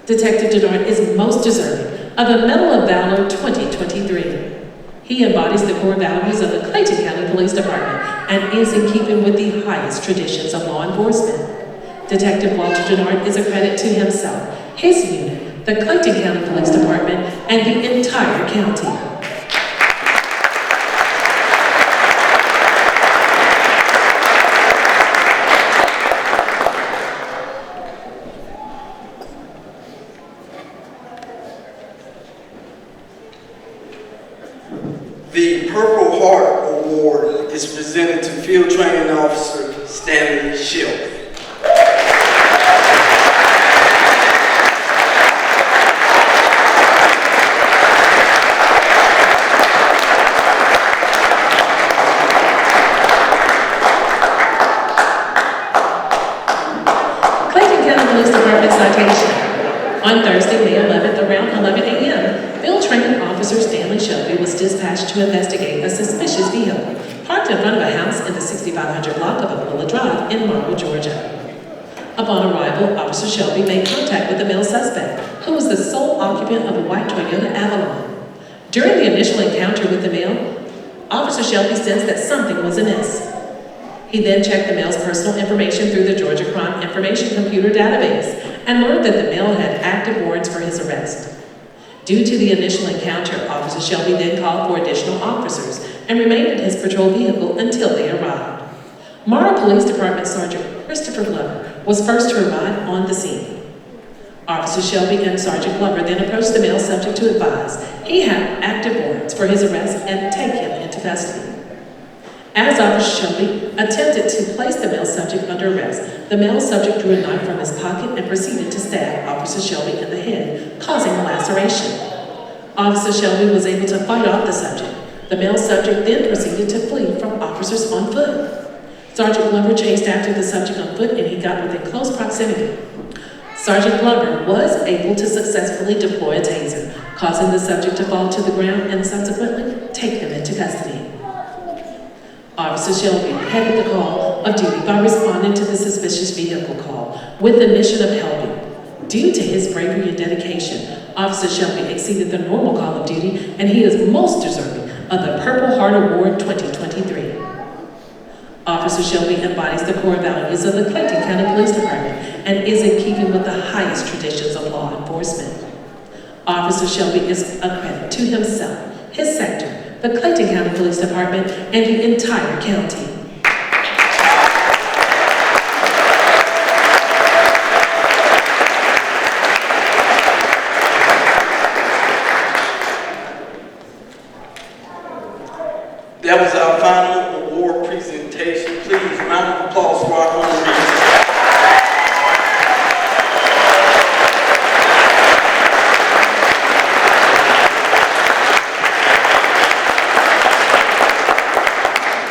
Detective Denard is most deserving of the Medal of Valor 2023. He embodies the core values of the Clayton County Police Department and is in keeping with the highest traditions of law enforcement. Detective Walter Denard is a credit to himself, his unit, the Clayton County Police Department, and the entire county. The Purple Heart Award is presented to Field Training Officer Stanley Shelby. Clayton County Police Department citation. On Thursday, May 11th, around 11 a.m., Field Training Officer Stanley Shelby was dispatched to investigate a suspicious vehicle parked in front of a house in the 6500 block of Aquila Drive in Morrow, Georgia. Upon arrival, Officer Shelby made contact with the male suspect, who was the sole occupant of a white Toyota Avalon. During the initial encounter with the male, Officer Shelby sensed that something was amiss. He then checked the male's personal information through the Georgia Crime Information Computer database and learned that the male had active warrants for his arrest. Due to the initial encounter, Officer Shelby then called for additional officers and remained in his patrol vehicle until they arrived. Morrow Police Department Sergeant Christopher Glover was first to arrive on the scene. Officer Shelby and Sergeant Glover then approached the male subject to advise he had active warrants for his arrest and take him into custody. As Officer Shelby attempted to place the male subject under arrest, the male subject drew a knife from his pocket and proceeded to stab Officer Shelby in the head, causing a laceration. Officer Shelby was able to fight off the subject. The male subject then proceeded to flee from officers on foot. Sergeant Glover chased after the subject on foot and he got within close proximity. Sergeant Glover was able to successfully deploy a taser, causing the subject to fall to the ground and subsequently take them into custody. Officer Shelby headed the call of duty by responding to the suspicious vehicle call with the mission of helping. Due to his bravery and dedication, Officer Shelby exceeded the normal call of duty and he is most deserving of the Purple Heart Award 2023. Officer Shelby embodies the core values of the Clayton County Police Department and is in keeping with the highest traditions of law enforcement. Officer Shelby is a credit to himself, his sector, the Clayton County Police Department, and the entire county. That was our final award presentation. Please, round of applause for our honorees.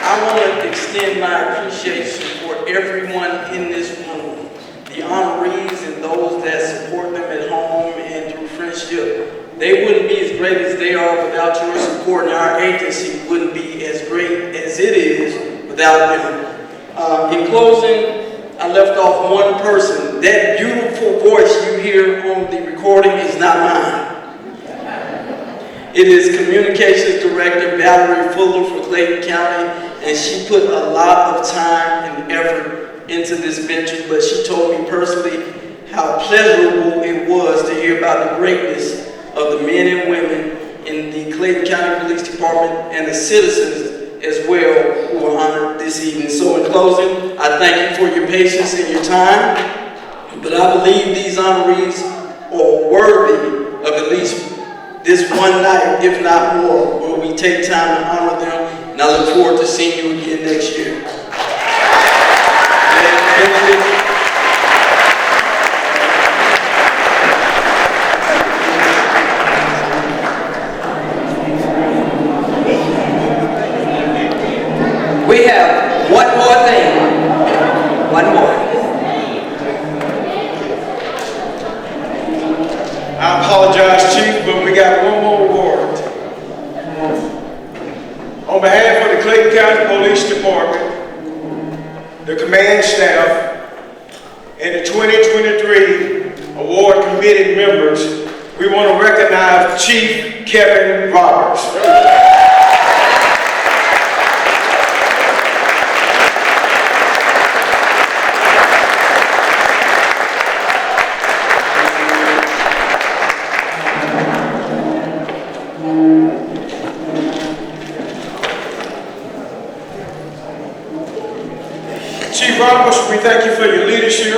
I want to extend my appreciation for everyone in this room, the honorees and those that support them at home and through friendship. They wouldn't be as great as they are without your support, and our agency wouldn't be as great as it is without them. In closing, I left off one person. That beautiful voice you hear on the recording is not mine. It is Communications Director Valerie Fuller for Clayton County, and she put a lot of time and effort into this venture, but she told me personally how pleasurable it was to hear about the greatness of the men and women in the Clayton County Police Department and the citizens as well who were honored this evening. So in closing, I thank you for your patience and your time, but I believe these honorees are worthy of at least this one night, if not more, where we take time to honor them, and I look forward to seeing you again next year. We have one more thing. One more. I apologize, Chief, but we got one more award. On behalf of the Clayton County Police Department, the command staff, and the 2023 award committee members, we want to recognize Chief Kevin Roberts. Chief Roberts, we thank you for your leadership.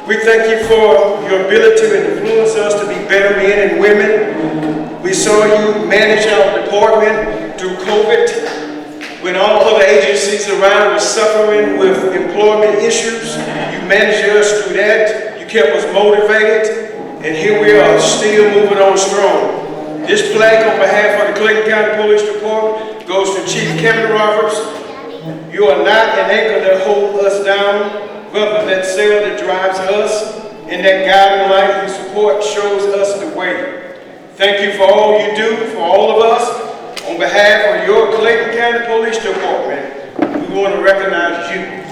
We thank you for your ability to influence us to be better men and women. We saw you manage our department through COVID when all other agencies around were suffering with employment issues. You managed us through that. You kept us motivated, and here we are still moving on strong. This flag on behalf of the Clayton County Police Department goes to Chief Kevin Roberts. You are not an anchor that holds us down, rather that sail that drives us, and that guiding light you support shows us the way. Thank you for all you do for all of us. On behalf of your Clayton County Police Department, we want to recognize you.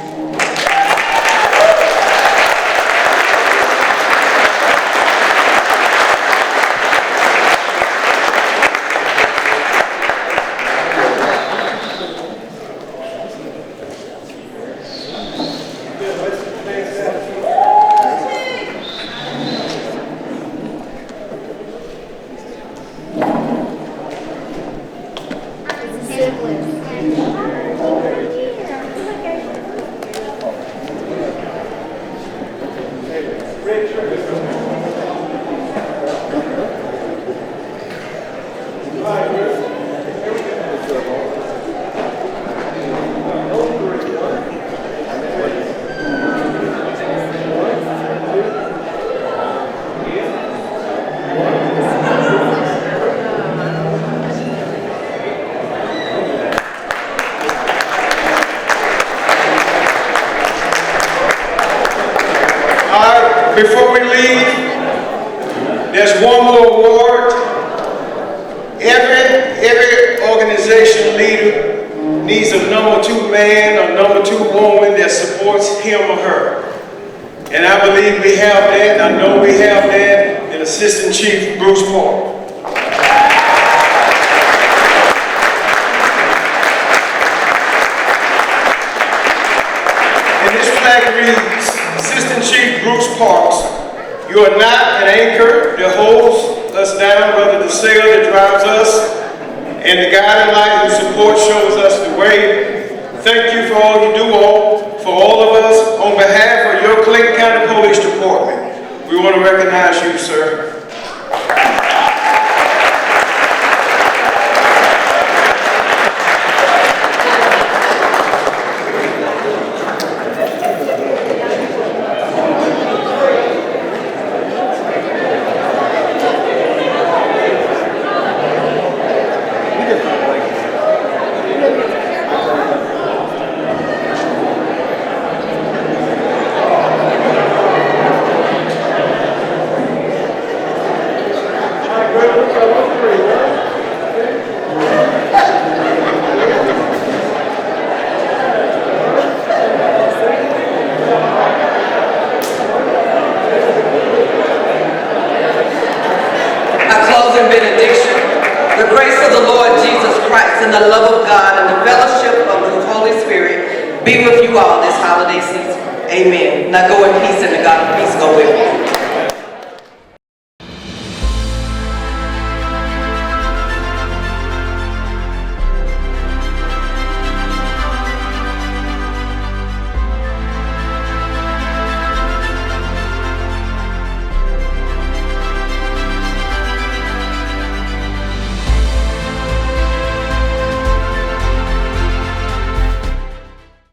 Before we leave, there's one more award. Every organization leader needs a number 2 man or number 2 woman that supports him or her. And I believe we have that, and I know we have that in Assistant Chief Bruce Park. And this flag reads, Assistant Chief Bruce Parks, you are not an anchor that holds us down, rather the sail that drives us, and the guiding light whose support shows us the way. Thank you for all you do, for all of us. On behalf of your Clayton County Police Department, we want to recognize you, sir. And the love of God and the fellowship of the Holy Spirit be with you all this holiday season. Amen. Now go in peace and the God of peace